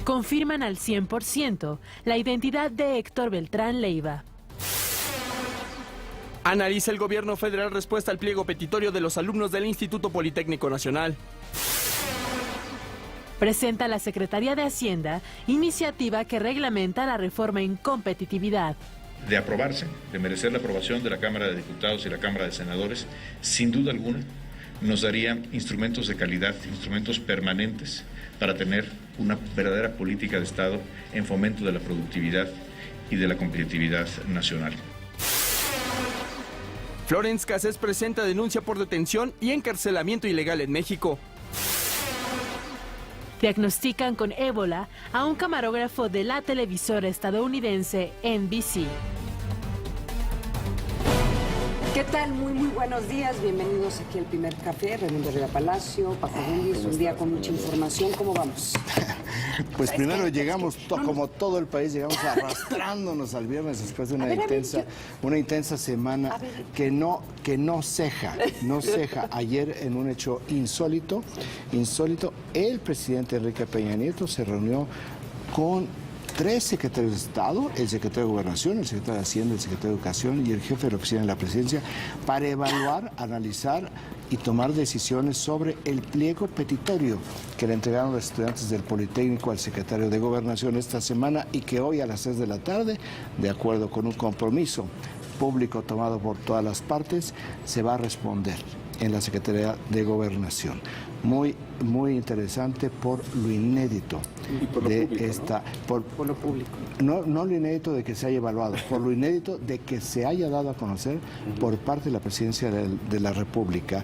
confirman al 100% la identidad de Héctor Beltrán Leiva. Analiza el gobierno federal respuesta al pliego petitorio de los alumnos del Instituto Politécnico Nacional. Presenta la Secretaría de Hacienda iniciativa que reglamenta la reforma en competitividad. De aprobarse, de merecer la aprobación de la Cámara de Diputados y la Cámara de Senadores, sin duda alguna nos darían instrumentos de calidad, instrumentos permanentes para tener una verdadera política de Estado en fomento de la productividad y de la competitividad nacional. Florence Cassés presenta denuncia por detención y encarcelamiento ilegal en México. Diagnostican con ébola a un camarógrafo de la televisora estadounidense NBC. ¿Qué tal? Muy buenos días. Bienvenidos aquí al Primer Café. Raimundo Riva Palacio, Paco Bullis, un día con mucha información. ¿Cómo vamos? Pues primero llegamos, como todo el país, llegamos arrastrándonos al viernes después de una intensa semana que no ceja. Ayer, en un hecho insólito, el presidente Enrique Peña Nieto se reunió con 3 secretarios de Estado, el secretario de Gobernación, el secretario de Hacienda, el secretario de Educación y el jefe de la oficina de la Presidencia para evaluar, analizar y tomar decisiones sobre el pliego petitorio que le entregaron los estudiantes del Politécnico al secretario de Gobernación esta semana y que hoy a las 6 de la tarde, de acuerdo con un compromiso público tomado por todas las partes, se va a responder en la Secretaría de Gobernación. Muy interesante por lo inédito de esta... Por lo público. No lo inédito de que se haya evaluado, por lo inédito de que se haya dado a conocer por parte de la Presidencia de la República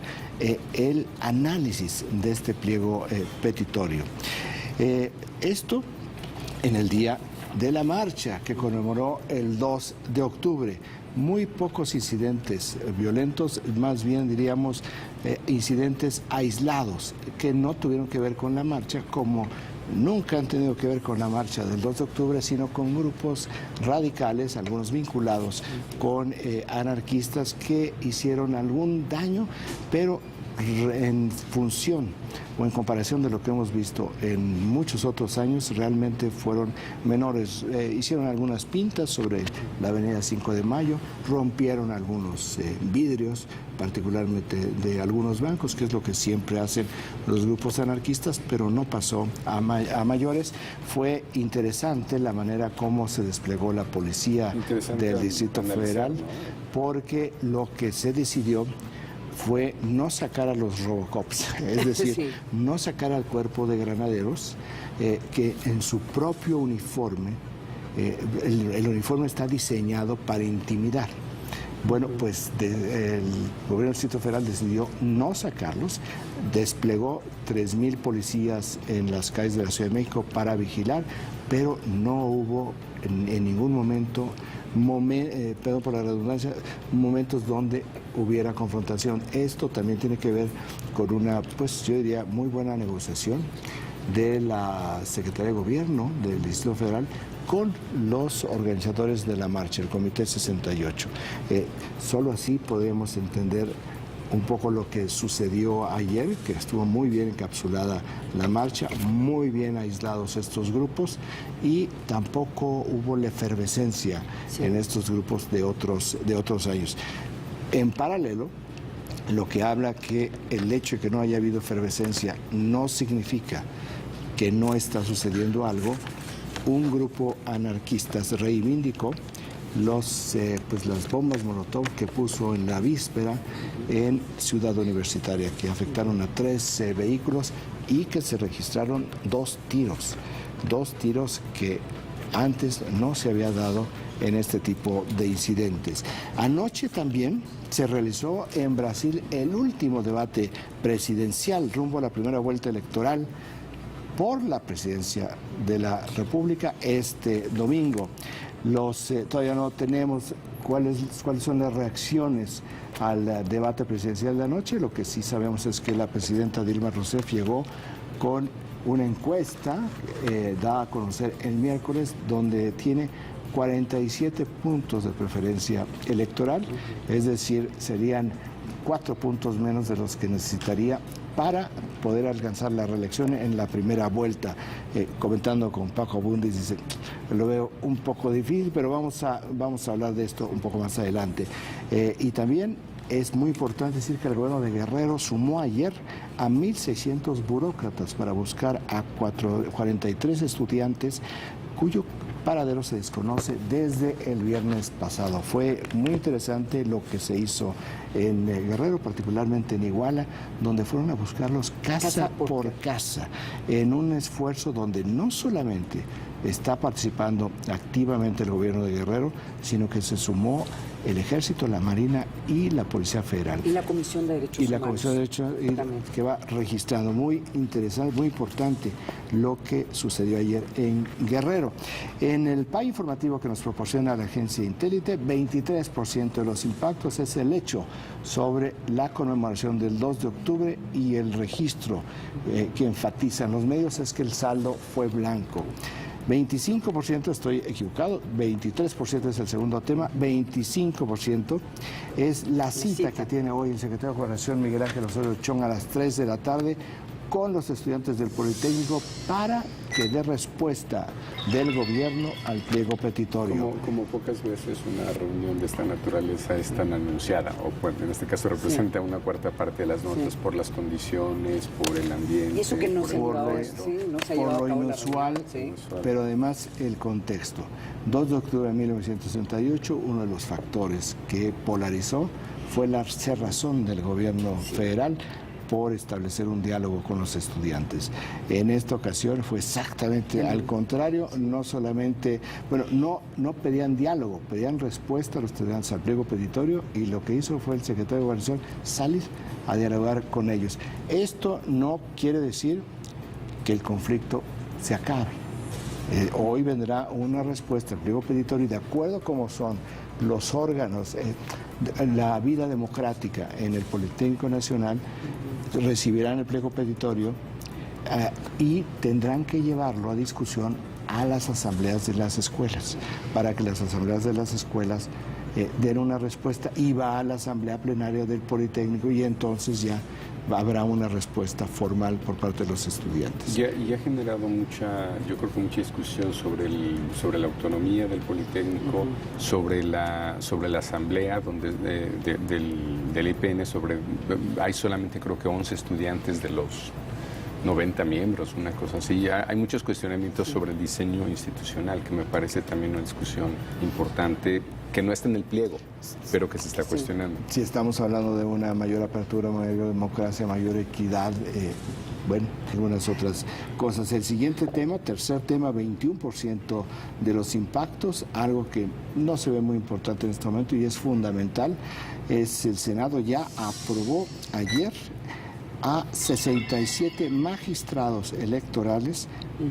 el análisis de este pliego petitorio. Esto en el día de la marcha que conmemoró el 2 de octubre. Muy pocos incidentes violentos, más bien diríamos incidentes aislados que no tuvieron que ver con la marcha, como nunca han tenido que ver con la marcha del 2 de octubre, sino con grupos radicales, algunos vinculados con anarquistas que hicieron algún daño, pero en función o en comparación de lo que hemos visto en muchos otros años, realmente fueron menores. Hicieron algunas pintas sobre la avenida 5 de Mayo, rompieron algunos vidrios, particularmente de algunos bancos, que es lo que siempre hacen los grupos anarquistas, pero no pasó a mayores. Fue interesante la manera como se desplegó la policía del Distrito Federal, porque lo que se decidió fue no sacar a los Robocops, es decir, no sacar al cuerpo de granaderos que en su propio uniforme, el uniforme está diseñado para intimidar. Bueno, pues el gobierno del Distrito Federal decidió no sacarlos, desplegó 3,000 policías en las calles de la Ciudad de México para vigilar, pero no hubo en ningún momento, perdón por la redundancia, momentos donde hubiera confrontación. Esto también tiene que ver con una, pues yo diría, muy buena negociación de la Secretaría de Gobierno del Distrito Federal con los organizadores de la marcha, el Comité 68. Solo así podemos entender un poco lo que sucedió ayer, que estuvo muy bien encapsulada la marcha, muy bien aislados estos grupos y tampoco hubo la efervescencia en estos grupos de otros años. En paralelo, lo que habla que el hecho de que no haya habido efervescencia no significa que no está sucediendo algo. Un grupo anarquistas reivindicó las bombas Molotov que puso en la víspera en Ciudad Universitaria, que afectaron a 3 vehículos y que se registraron 2 tiros que antes no se había dado en este tipo de incidentes. Anoche también se realizó en Brasil el último debate presidencial rumbo a la primera vuelta electoral por la presidencia de la República este domingo. Todavía no tenemos cuáles son las reacciones al debate presidencial de anoche. Lo que sí sabemos es que la presidenta Dilma Rousseff llegó con una encuesta dada a conocer el miércoles, donde tiene 47 puntos de preferencia electoral, es decir, serían 4 puntos menos de los que necesitaría para poder alcanzar la reelección en la primera vuelta. Comentando con Paco Abundis, dice, lo veo un poco difícil, pero vamos a hablar de esto un poco más adelante. Y también es muy importante decir que el gobierno de Guerrero sumó ayer a 1.600 burócratas para buscar a 43 estudiantes cuyo paradero se desconoce desde el viernes pasado. Fue muy interesante lo que se hizo en Guerrero, particularmente en Iguala, donde fueron a buscarlos casa por casa, en un esfuerzo donde no solamente está participando activamente el gobierno de Guerrero, sino que se sumó el Ejército, la Marina y la Policía Federal. Y la Comisión de Derechos Humanos. Y la Comisión de Derechos que va registrando. Muy interesante, muy importante lo que sucedió ayer en Guerrero. En el PAI informativo que nos proporciona la agencia Intélite, 23% de los impactos es el hecho sobre la conmemoración del 2 de octubre y el registro que enfatizan los medios es que el saldo fue blanco. 25%, estoy equivocado, 23% es el segundo tema, 25% es la cita que tiene hoy el secretario de Gobernación Miguel Ángel Osorio Chong a las 3 de la tarde con los estudiantes del Politécnico para que dé respuesta del gobierno al pliego petitorio. Como pocas veces una reunión de esta naturaleza es tan anunciada, o bueno, en este caso representa una cuarta parte de las notas por las condiciones, por el ambiente. Y eso que no se por lo inusual, pero además el contexto. 2 de octubre de 1968, uno de los factores que polarizó fue la cerrazón del gobierno federal por establecer un diálogo con los estudiantes. En esta ocasión fue exactamente al contrario, no solamente, bueno, no pedían diálogo, pedían respuesta a los estudiantes al pliego petitorio y lo que hizo fue el secretario de Gobernación salir a dialogar con ellos. Esto no quiere decir que el conflicto se acabe. Hoy vendrá una respuesta al pliego petitorio y de acuerdo como son los órganos, la vida democrática en el Politécnico Nacional, recibirán el pliego petitorio y tendrán que llevarlo a discusión a las asambleas de las escuelas, para que las asambleas de las escuelas den una respuesta y va a la asamblea plenaria del Politécnico y entonces ya habrá una respuesta formal por parte de los estudiantes. Y ha generado mucha discusión sobre la autonomía del Politécnico, sobre la asamblea del IPN, hay solamente creo que 11 estudiantes de los 90 miembros, una cosa así. Hay muchos cuestionamientos sobre el diseño institucional, que me parece también una discusión importante, que no está en el pliego, pero que se está cuestionando. Si estamos hablando de una mayor apertura, mayor democracia, mayor equidad, bueno, algunas otras cosas. El siguiente tema, tercer tema, 21% de los impactos, algo que no se ve muy importante en este momento y es fundamental, es el Senado ya aprobó ayer a 67 magistrados electorales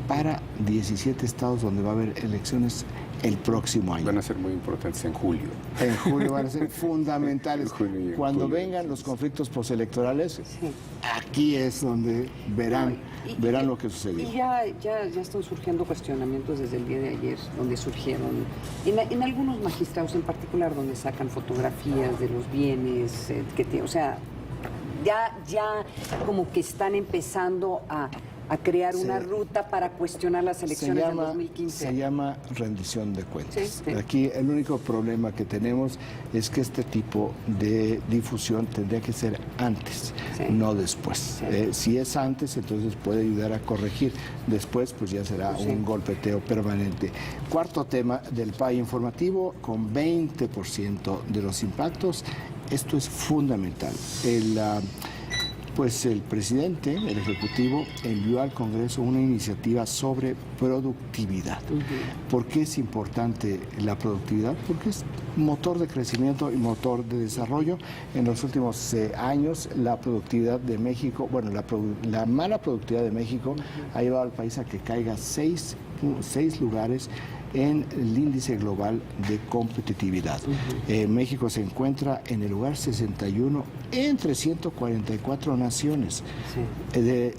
para 17 estados donde va a haber elecciones el próximo año. Van a ser muy importantes en julio. En julio van a ser fundamentales. Cuando vengan los conflictos postelectorales, aquí es donde verán lo que sucedió. Y ya están surgiendo cuestionamientos desde el día de ayer, donde surgieron, en algunos magistrados en particular, donde sacan fotografías de los bienes, o sea, ya como que están empezando a crear una ruta para cuestionar las elecciones del 2015. Se llama rendición de cuentas. Sí. Aquí el único problema que tenemos es que este tipo de difusión tendría que ser antes, no después. Si es antes, entonces puede ayudar a corregir. Después, pues ya será un golpeteo permanente. Cuarto tema del PAI informativo, con 20% de los impactos. Esto es fundamental. Pues el presidente, el Ejecutivo, envió al Congreso una iniciativa sobre productividad. ¿Por qué es importante la productividad? Porque es motor de crecimiento y motor de desarrollo. En los últimos años, la productividad de México, bueno, la mala productividad de México ha llevado al país a que caiga 6 lugares en el índice global de competitividad. México se encuentra en el lugar 61 entre 144 naciones.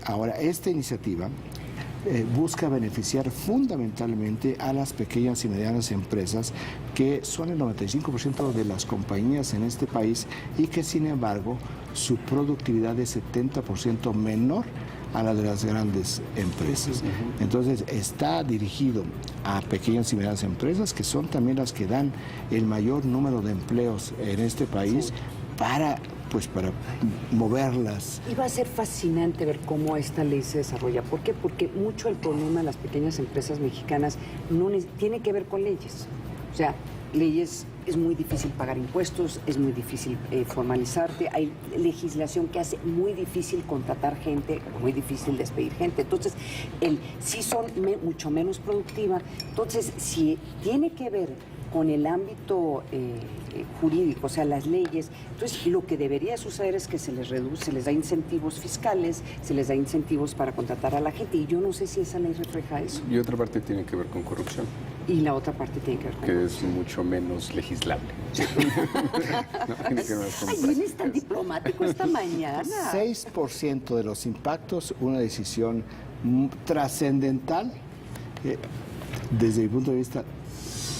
Ahora, esta iniciativa busca beneficiar fundamentalmente a las pequeñas y medianas empresas, que son el 95% de las compañías en este país y que, sin embargo, su productividad es 70% menor a la de las grandes empresas. Entonces, está dirigido a pequeñas y medianas empresas, que son también las que dan el mayor número de empleos en este país, para moverlas. Y va a ser fascinante ver cómo esta ley se desarrolla. ¿Por qué? Porque mucho el problema de las pequeñas empresas mexicanas tiene que ver con leyes. O sea, leyes, es muy difícil pagar impuestos, es muy difícil formalizarte, hay legislación que hace muy difícil contratar gente, muy difícil despedir gente. Entonces, sí son mucho menos productiva. Entonces, si tiene que ver con el ámbito jurídico, o sea, las leyes, entonces lo que debería suceder es que se les reduce, se les da incentivos fiscales, se les da incentivos para contratar a la gente, y yo no sé si esa ley refleja eso. Y otra parte tiene que ver con corrupción. Y la otra parte tiene que ver con que corrupción, es mucho menos legislable. Ay, vienes tan diplomático esta mañana. 6% de los impactos, una decisión trascendental, desde mi punto de vista,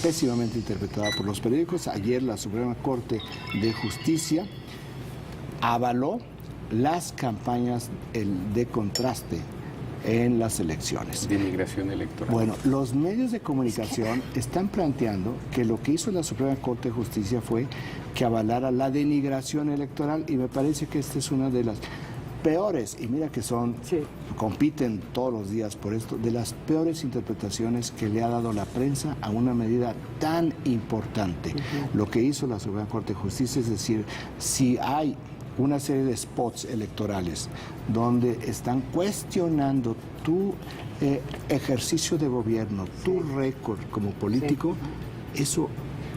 pésimamente interpretada por los periódicos. Ayer la Suprema Corte de Justicia avaló las campañas de contraste en las elecciones. Denigración electoral. Bueno, los medios de comunicación están planteando que lo que hizo la Suprema Corte de Justicia fue que avalara la denigración electoral, y me parece que esta es una de las peores, y mira que compiten todos los días por esto, de las peores interpretaciones que le ha dado la prensa a una medida tan importante. Lo que hizo la Suprema Corte de Justicia es decir, si hay una serie de spots electorales donde están cuestionando tu ejercicio de gobierno, tu récord como político, eso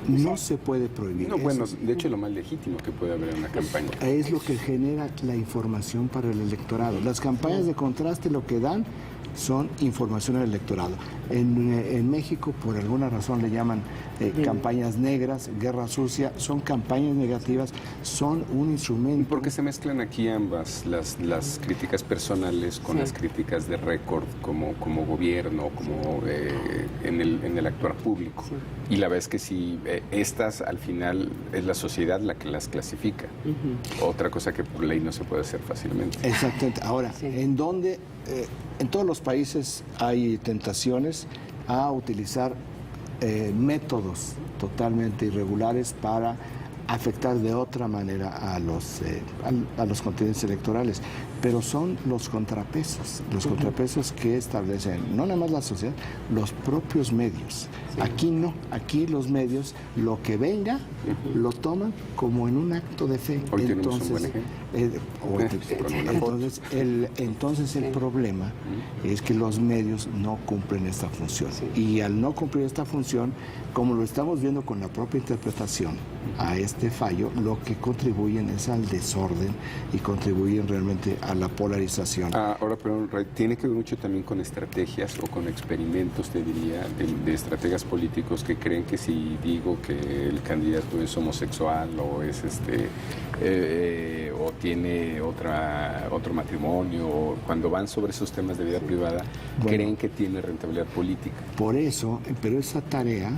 no se puede prohibir. No, bueno, de hecho, lo más legítimo que puede haber en una campaña. Es lo que genera la información para el electorado. Las campañas de contraste lo que dan son información al electorado. En México, por alguna razón, le llaman campañas negras, guerra sucia. Son campañas negativas, son un instrumento. Porque se mezclan aquí ambas, las críticas personales con las críticas de récord como gobierno, como en el actuar público. Y la verdad es que si estas, al final, es la sociedad la que las clasifica. Otra cosa que por ley no se puede hacer fácilmente. Exactamente. Ahora, en todos los países hay tentaciones a utilizar métodos totalmente irregulares para afectar de otra manera a los contenidos electorales, pero son los contrapesos que establecen no nada más la sociedad, los propios medios. Aquí no, aquí los medios lo que venga lo toman como en un acto de fe. Hoy tenemos un buen ejemplo. Entonces el problema es que los medios no cumplen esta función, y al no cumplir esta función, como lo estamos viendo con la propia interpretación a este fallo, lo que contribuyen es al desorden y contribuyen realmente a la polarización. Ahora, pero tiene que ver mucho también con estrategias o con experimentos, te diría, de estrategas políticos que creen que si digo que el candidato es homosexual o es o tiene otro matrimonio, o cuando van sobre esos temas de vida privada, creen que tiene rentabilidad política. Por eso, pero esa tarea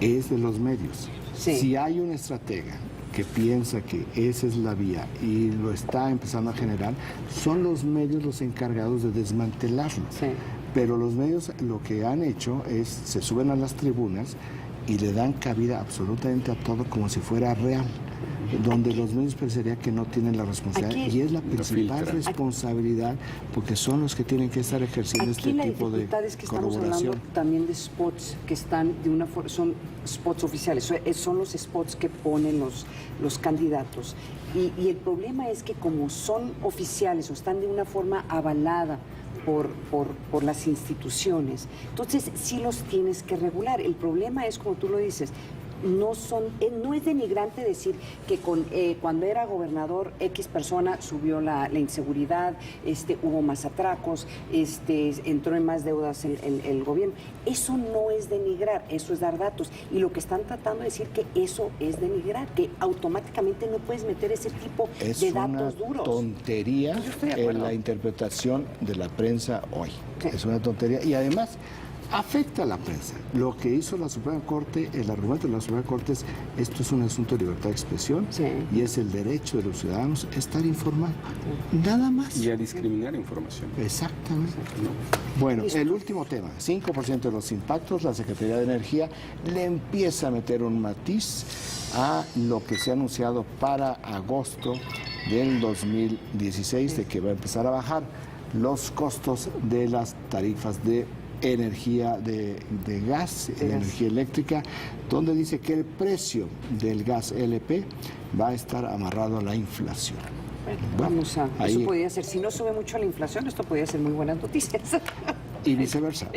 es de los medios. Si hay un estratega que piensa que esa es la vía y lo está empezando a generar, son los medios los encargados de desmantelarlo. Pero los medios lo que han hecho es, se suben a las tribunas y le dan cabida absolutamente a todo como si fuera real, donde los medios parecería que no tienen la responsabilidad, y es la principal responsabilidad, porque son los que tienen que estar ejerciendo este tipo de es que estamos hablando también de spots que están de una forma, son spots oficiales, son los spots que ponen los candidatos, y el problema es que como son oficiales o están de una forma avalada por las instituciones, entonces sí los tienes que regular. El problema es, como tú lo dices, no es denigrante decir que cuando era gobernador X persona subió la inseguridad, hubo más atracos, entró en más deudas el gobierno. Eso no es denigrar, eso es dar datos. Y lo que están tratando de decir que eso es denigrar, que automáticamente no puedes meter ese tipo de datos duros. Es una tontería en la interpretación de la prensa hoy. Sí. Es una tontería. Y además afecta a la prensa. Lo que hizo la Suprema Corte, el argumento de la Suprema Corte es: esto es un asunto de libertad de expresión, sí, y es el derecho de los ciudadanos a estar informados. Nada más. Y a discriminar información. Exactamente. Bueno, el último tema, 5% de los impactos, la Secretaría de Energía le empieza a meter un matiz a lo que se ha anunciado para agosto del 2016, de que va a empezar a bajar los costos de las tarifas de energía de gas, energía eléctrica, donde dice que el precio del gas LP va a estar amarrado a la inflación. Bueno, eso podría ser, si no sube mucho la inflación, esto podría ser muy buenas noticias. Y viceversa.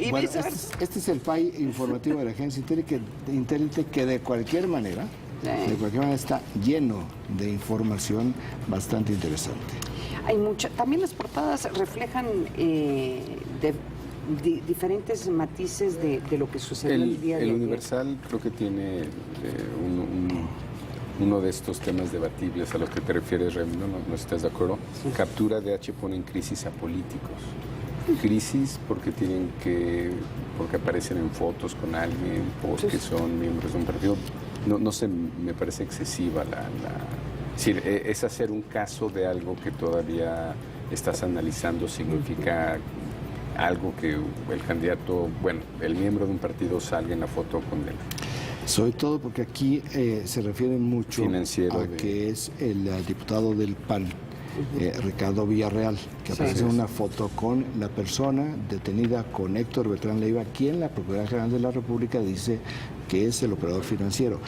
Este es el PAI informativo de la agencia Intelligence, que de cualquier manera está lleno de información bastante interesante. Hay también las portadas reflejan diferentes matices de lo que sucedió el día de ayer. El Universal creo que tiene uno de estos temas debatibles a los que te refieres, Raimundo, no estás de acuerdo. Sí. Captura de H pone en crisis a políticos. Crisis porque aparecen en fotos con alguien, porque son miembros de un partido. No sé, me parece excesiva es hacer un caso de algo que todavía estás analizando, significa algo que el candidato, el miembro de un partido salga en la foto con él. Sobre todo porque aquí se refiere mucho que es el diputado del PAN, Ricardo Villarreal, que aparece en una foto con la persona detenida, con Héctor Beltrán Leiva, quien la Procuraduría General de la República dice que es el operador financiero.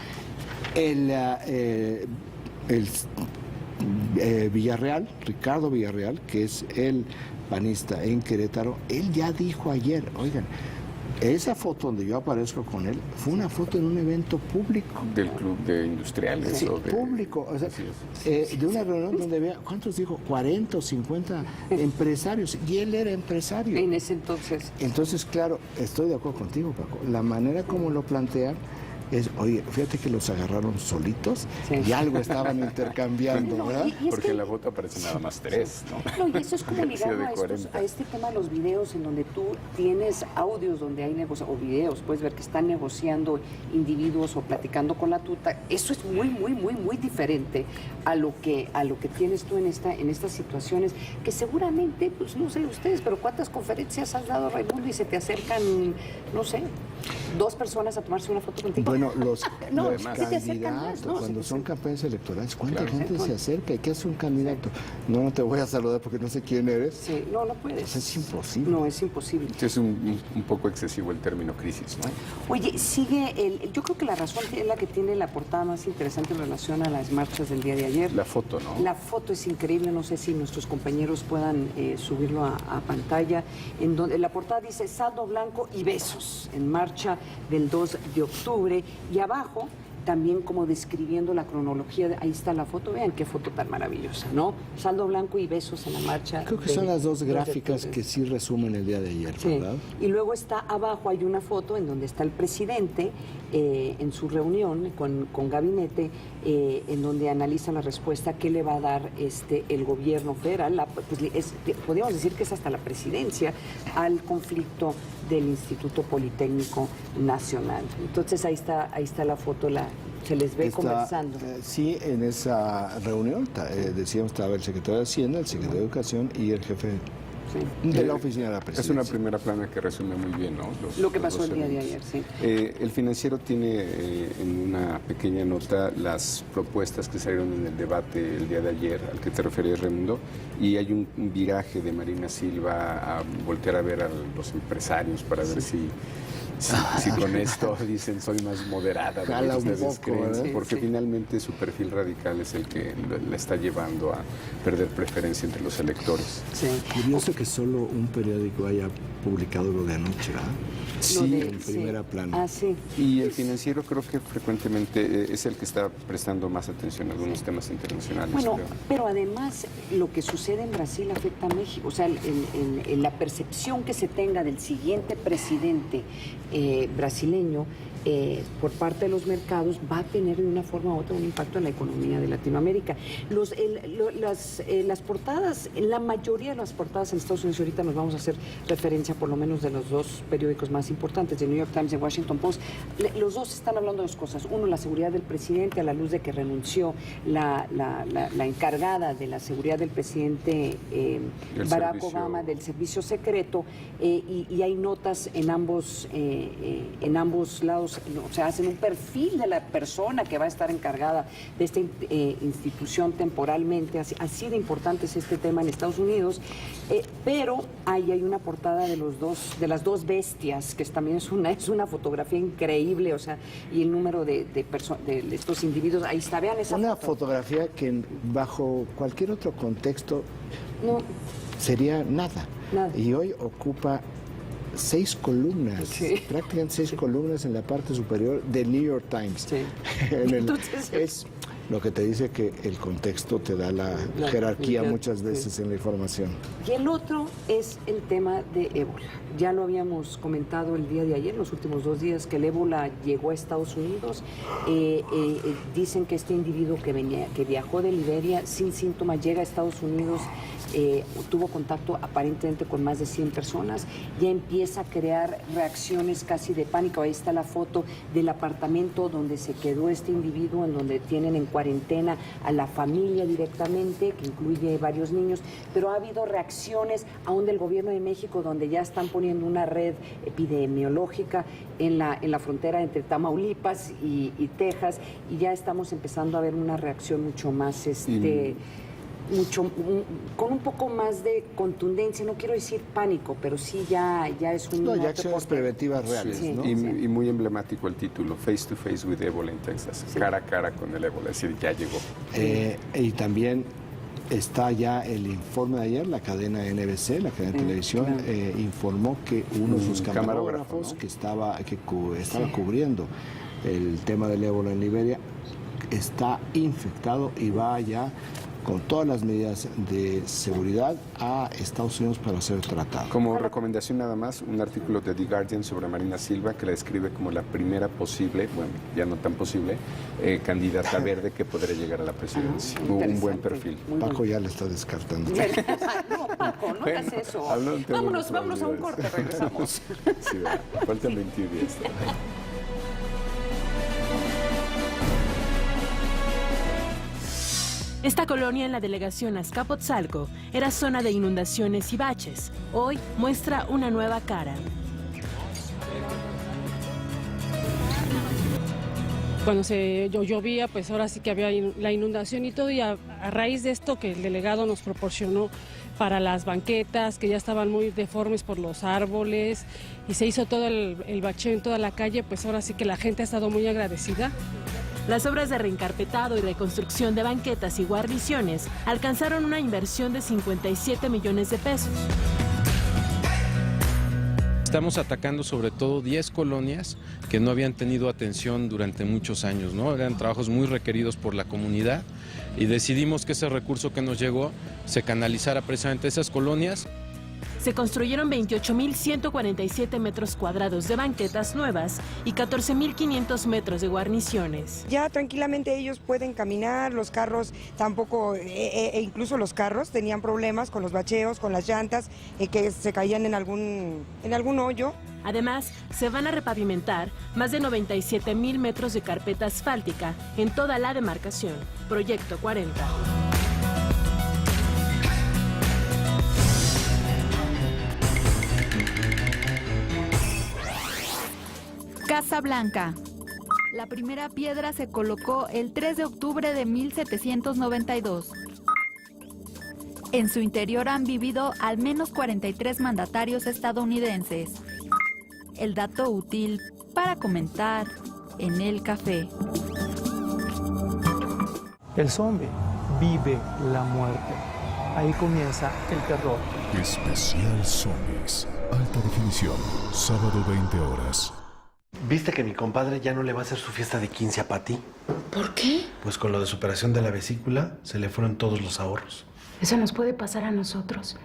Villarreal, Ricardo Villarreal, que es el panista en Querétaro, él ya dijo ayer, oigan, esa foto donde yo aparezco con él fue una foto en un evento público. Del Club de Industriales. Sí, público. O sea, de una reunión donde había, ¿cuántos dijo? 40 o 50 empresarios. Y él era empresario. En ese entonces. Entonces, claro, estoy de acuerdo contigo, Paco. La manera como lo plantean es, oye, fíjate que los agarraron solitos y algo estaban intercambiando, ¿verdad? Porque en la foto aparecen nada más 3, ¿no? Y eso es como ligado a este tema de los videos, en donde tú tienes audios donde hay o videos, puedes ver que están negociando individuos o platicando con la tuta. Eso es muy, muy, muy, muy diferente a lo que tienes tú en estas situaciones, que seguramente, pues no sé ustedes, pero ¿cuántas conferencias has dado, Raimundo, y se te acercan, no sé, 2 personas a tomarse una foto contigo? Bueno, los candidatos, cuando son campañas electorales, ¿cuánta gente se acerca? ¿Y qué hace un candidato? No te voy a saludar porque no sé quién eres. Sí, no puedes. Pues es imposible. No, es imposible. Es un poco excesivo el término crisis, ¿no? Oye, yo creo que la razón es la que tiene la portada más interesante en relación a las marchas del día de ayer. La foto, ¿no? La foto es increíble, no sé si nuestros compañeros puedan subirlo a pantalla, en donde la portada dice saldo blanco y besos, en marcha del 2 de octubre. Y abajo, también como describiendo la cronología, ahí está la foto, vean qué foto tan maravillosa, ¿no? Saldo blanco y besos en la marcha. Creo que son las 2 gráficas que sí resumen el día de ayer, ¿verdad? Y luego está abajo, hay una foto en donde está el presidente en su reunión con gabinete, en donde analiza la respuesta que le va a dar el gobierno federal, podríamos decir que es hasta la presidencia, al conflicto del Instituto Politécnico Nacional. Entonces ahí está la foto, se les ve conversando. Sí, en esa reunión, decíamos, estaba el secretario de Hacienda, el secretario de Educación y el jefe de la oficina de la presidencia. Es una primera plana que resume muy bien, ¿no? Lo que pasó el día de ayer, sí. El Financiero tiene en una pequeña nota las propuestas que salieron en el debate el día de ayer, al que te referías, Raimundo, y hay un viraje de Marina Silva a voltear a ver a los empresarios para ver si con esto dicen soy más moderada de lo que ustedes creen, porque finalmente su perfil radical es el que la está llevando a perder preferencia entre los electores. Curioso que solo un periódico haya publicado lo de anoche, ¿verdad? Sí, en primera plana. Ah, sí. Y el financiero creo que frecuentemente es el que está prestando más atención a algunos temas internacionales. Bueno, creo. pero además lo que sucede en Brasil afecta a México. O sea, la percepción que se tenga del siguiente presidente brasileño por parte de los mercados va a tener de una forma u otra un impacto en la economía de Latinoamérica. Las portadas, la mayoría de las portadas en Estados Unidos, ahorita nos vamos a hacer referencia por lo menos de los dos periódicos más importantes, de New York Times y Washington Post, los dos están hablando de dos cosas. Uno, la seguridad del presidente, a la luz de que renunció la encargada de la seguridad del presidente Barack Obama, del servicio secreto, y hay notas en ambos lados. O sea, hacen un perfil de la persona que va a estar encargada de esta institución temporalmente. Así de importante es este tema en Estados Unidos, pero ahí hay una portada de las dos bestias, que también es una fotografía increíble, o sea, y el número de estos individuos, ahí está, vean esa fotografía que bajo cualquier otro contexto sería nada. Y hoy ocupa 6 columnas, prácticamente 6 columnas en la parte superior del New York Times. Sí. Entonces, es lo que te dice que el contexto te da la jerarquía muchas veces en la información. Y el otro es el tema de ébola. Ya lo habíamos comentado el día de ayer, los últimos 2 días, que el ébola llegó a Estados Unidos. Dicen que este individuo que viajó de Liberia sin síntomas llega a Estados Unidos. Tuvo contacto aparentemente con más de 100 personas, ya empieza a crear reacciones casi de pánico. Ahí está la foto del apartamento donde se quedó este individuo, en donde tienen en cuarentena a la familia directamente, que incluye varios niños, pero ha habido reacciones aún del gobierno de México, donde ya están poniendo una red epidemiológica en la frontera entre Tamaulipas y Texas, y ya estamos empezando a ver una reacción mucho más con un poco más de contundencia, no quiero decir pánico, pero sí ya es un... ya acciones preventivas reales, sí, ¿no? Y muy emblemático el título, Face to Face with Ebola in Texas, cara a cara con el ébola, es decir, ya llegó. Y también está ya el informe de ayer, la cadena NBC, la cadena de televisión, informó que uno de sus camarógrafos, ¿no?, que estaba cubriendo el tema del ébola en Liberia, está infectado y va ya con todas las medidas de seguridad a Estados Unidos para ser tratado. Como recomendación nada más, un artículo de The Guardian sobre Marina Silva, que la describe como la primera posible, bueno, ya no tan posible, candidata verde que podría llegar a la presidencia. Un buen perfil. Paco ya le está descartando. No, Paco, no hagas eso. Vámonos a un corte, regresamos. Sí, faltan 21 días. Esta colonia en la delegación Azcapotzalco era zona de inundaciones y baches. Hoy muestra una nueva cara. Cuando llovía, pues ahora sí que había la inundación y todo, y a raíz de esto que el delegado nos proporcionó para las banquetas, que ya estaban muy deformes por los árboles, y se hizo todo el bacheo en toda la calle, pues ahora sí que la gente ha estado muy agradecida. Las obras de reencarpetado y reconstrucción de banquetas y guarniciones alcanzaron una inversión de 57 millones de pesos. Estamos atacando sobre todo 10 colonias que no habían tenido atención durante muchos años, ¿no? Eran trabajos muy requeridos por la comunidad y decidimos que ese recurso que nos llegó se canalizara precisamente a esas colonias. Se construyeron 28.147 metros cuadrados de banquetas nuevas y 14.500 metros de guarniciones. Ya tranquilamente ellos pueden caminar, los carros tampoco, incluso los carros tenían problemas con los bacheos, con las llantas, que se caían en algún hoyo. Además, se van a repavimentar más de 97.000 metros de carpeta asfáltica en toda la demarcación. Proyecto 40. Casa Blanca. La primera piedra se colocó el 3 de octubre de 1792. En su interior han vivido al menos 43 mandatarios estadounidenses. El dato útil para comentar en el café. El zombie vive la muerte. Ahí comienza el terror. Especial Zombies. Alta definición, sábado 20 horas. ¿Viste que mi compadre ya no le va a hacer su fiesta de 15 a Pati? ¿Por qué? Pues con lo de su operación de la vesícula se le fueron todos los ahorros. Eso nos puede pasar a nosotros.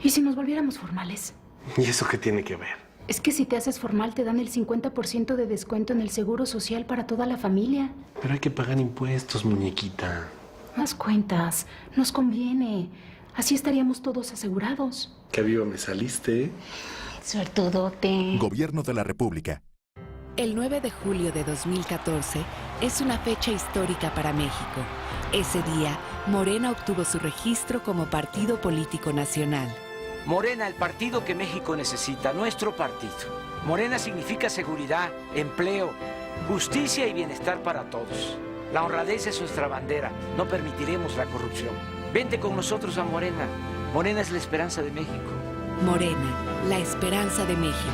¿Y si nos volviéramos formales? ¿Y eso qué tiene que ver? Es que si te haces formal te dan el 50% de descuento en el seguro social para toda la familia. Pero hay que pagar impuestos, muñequita. Haz cuentas, nos conviene. Así estaríamos todos asegurados. Qué vivo me saliste. Suertudote. Gobierno de la República. El 9 de julio de 2014 es una fecha histórica para México. Ese día, Morena obtuvo su registro como partido político nacional. Morena, el partido que México necesita, nuestro partido. Morena significa seguridad, empleo, justicia y bienestar para todos. La honradez es nuestra bandera, no permitiremos la corrupción. Vente con nosotros a Morena. Morena es la esperanza de México. Morena, la esperanza de México.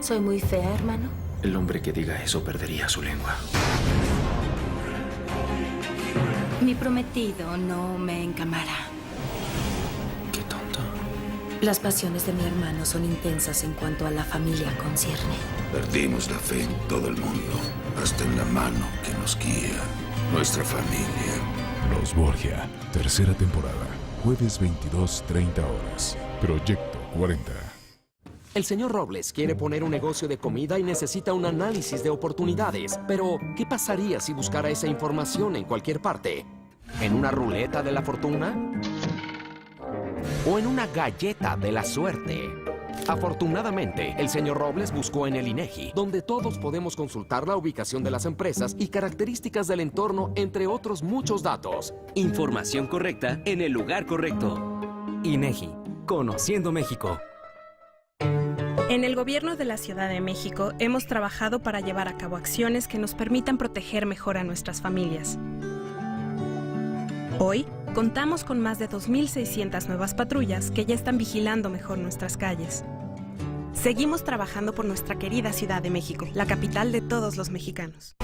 ¿Soy muy fea, hermano? El hombre que diga eso perdería su lengua. Mi prometido no me encamara. Qué tonto. Las pasiones de mi hermano son intensas en cuanto a la familia concierne. Perdimos la fe en todo el mundo, hasta en la mano que nos guía, nuestra familia. Los Borgia, tercera temporada, jueves 22:30 horas. Proyecto 40. El señor Robles quiere poner un negocio de comida y necesita un análisis de oportunidades. Pero, ¿qué pasaría si buscara esa información en cualquier parte? ¿En una ruleta de la fortuna? ¿O en una galleta de la suerte? Afortunadamente, el señor Robles buscó en el INEGI, donde todos podemos consultar la ubicación de las empresas y características del entorno, entre otros muchos datos. Información correcta en el lugar correcto. INEGI, conociendo México. En el Gobierno de la Ciudad de México hemos trabajado para llevar a cabo acciones que nos permitan proteger mejor a nuestras familias. Hoy, contamos con más de 2.600 nuevas patrullas que ya están vigilando mejor nuestras calles. Seguimos trabajando por nuestra querida Ciudad de México, la capital de todos los mexicanos.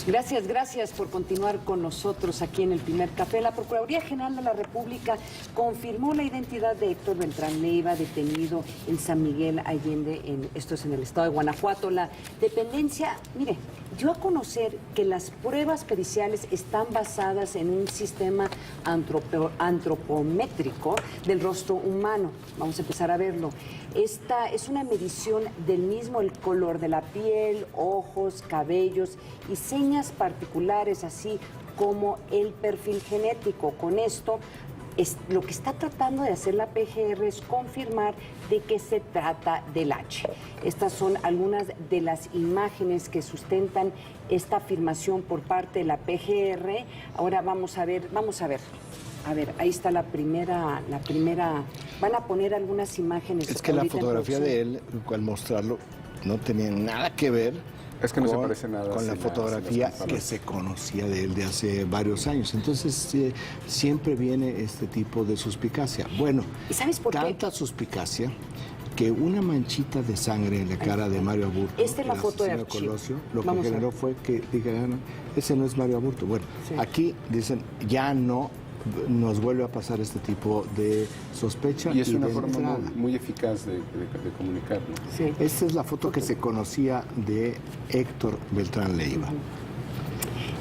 Gracias por continuar con nosotros aquí en El Primer Café. La Procuraduría General de la República confirmó la identidad de Héctor Beltrán Leiva, detenido en San Miguel Allende, esto es en el estado de Guanajuato. La dependencia, mire, dio a conocer que las pruebas periciales están basadas en un sistema antropométrico del rostro humano. Vamos a empezar a verlo. Esta es una medición del mismo el color de la piel, ojos, cabellos y señas particulares, así como el perfil genético. Con esto, lo que está tratando de hacer la PGR es confirmar de qué se trata del H. Estas son algunas de las imágenes que sustentan esta afirmación por parte de la PGR. Ahora vamos a ver. A ver, ahí está la primera. Van a poner algunas imágenes. Es que la fotografía de él, al mostrarlo, no tenía nada que ver. Es que no se parece nada con la fotografía que se conocía de él de hace varios años. Entonces, siempre viene este tipo de suspicacia. Bueno, ¿sabes por qué? Tanta suspicacia que una manchita de sangre en la cara de Mario Aburto, esta es la foto de archivo. Colosio, lo que generó fue que dijeran, ese no es Mario Aburto. Bueno, sí. Aquí dicen, ya no nos vuelve a pasar este tipo de sospecha. Y es una forma muy eficaz de comunicar, ¿no? Sí. Esta es la foto que se conocía de Héctor Beltrán Leiva.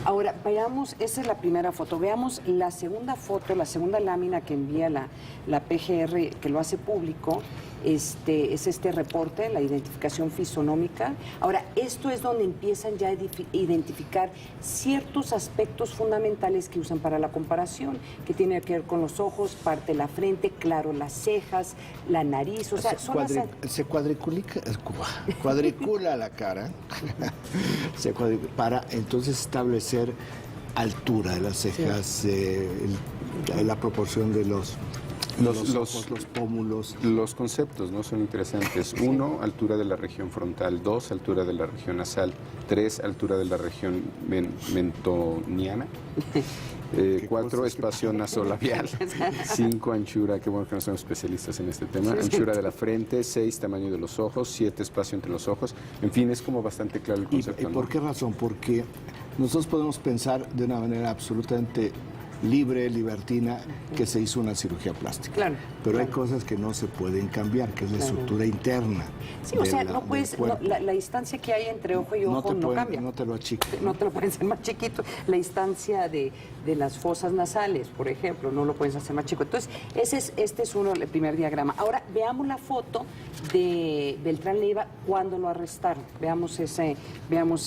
Ahora, veamos, esa es la primera foto. Veamos la segunda foto, la segunda lámina que envía la PGR, que lo hace público. Es este reporte, la identificación fisonómica. Ahora, esto es donde empiezan ya a identificar ciertos aspectos fundamentales que usan para la comparación, que tiene que ver con los ojos, parte de la frente, claro, las cejas, la nariz, o sea, se cuadricula la cara para entonces establecer altura de las cejas, sí. La proporción de los ojos, los pómulos. Los conceptos, ¿no?, son interesantes. 1, altura de la región frontal. 2, altura de la región nasal. 3, altura de la región mentoniana. 4, espacio nasolabial. 5, anchura, qué bueno que no somos especialistas en este tema. Anchura de la frente. 6, tamaño de los ojos. 7, espacio entre los ojos. En fin, es como bastante claro el concepto. ¿Y por qué razón? Porque nosotros podemos pensar de una manera absolutamente libre, libertina, que se hizo una cirugía plástica. Claro. Pero hay cosas que no se pueden cambiar, que es la estructura interna. Sí, o sea, no puedes, la distancia que hay entre ojo y ojo no cambia. No te lo achica. No te lo pueden hacer más chiquito. La distancia de las fosas nasales, por ejemplo, no lo puedes hacer más chico. Entonces, este es el primer diagrama. Ahora, veamos la foto de Beltrán Leiva cuando lo arrestaron. Veamos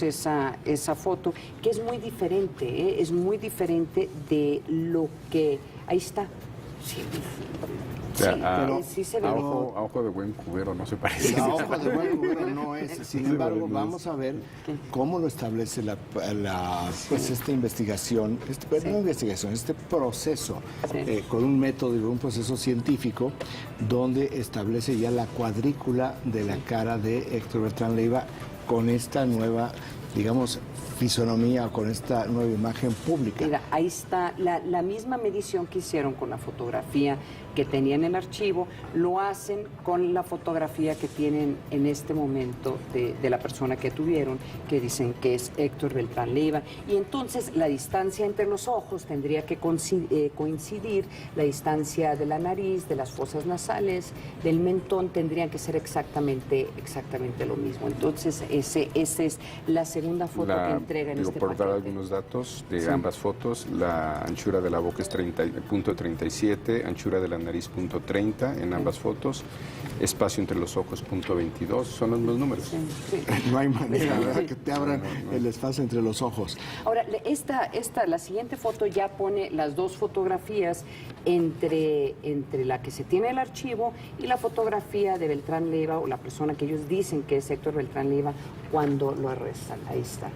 esa foto, que es muy diferente, ¿eh? Es muy diferente de lo que... Ahí está. Sí. O sea, sí se ve. A ojo de buen cubero no se parece. A ojo de buen cubero no es. Sin embargo, vamos a ver cómo lo establece esta investigación, este proceso, con un método y un proceso científico, donde establece ya la cuadrícula de la cara de Héctor Beltrán Leiva con esta nueva, digamos, fisonomía, con esta nueva imagen pública. Mira, ahí está la misma medición que hicieron con la fotografía que tenían en el archivo, lo hacen con la fotografía que tienen en este momento de la persona que tuvieron, que dicen que es Héctor Beltrán Leiva. Y entonces la distancia entre los ojos tendría que coincidir, la distancia de la nariz, de las fosas nasales, del mentón, tendrían que ser exactamente lo mismo. Entonces, esa es la segunda foto que entrega en este paquete. Por dar algunos datos de ambas fotos, la anchura de la boca es 30.37, anchura de la nariz .30 en ambas fotos, espacio entre los ojos .22, son los mismos números. No hay manera, ¿verdad?, que te abran el espacio entre los ojos. Ahora, la siguiente foto ya pone las dos fotografías entre la que se tiene el archivo y la fotografía de Beltrán Leiva, o la persona que ellos dicen que es Héctor Beltrán Leiva, cuando lo arrestan. Ahí está.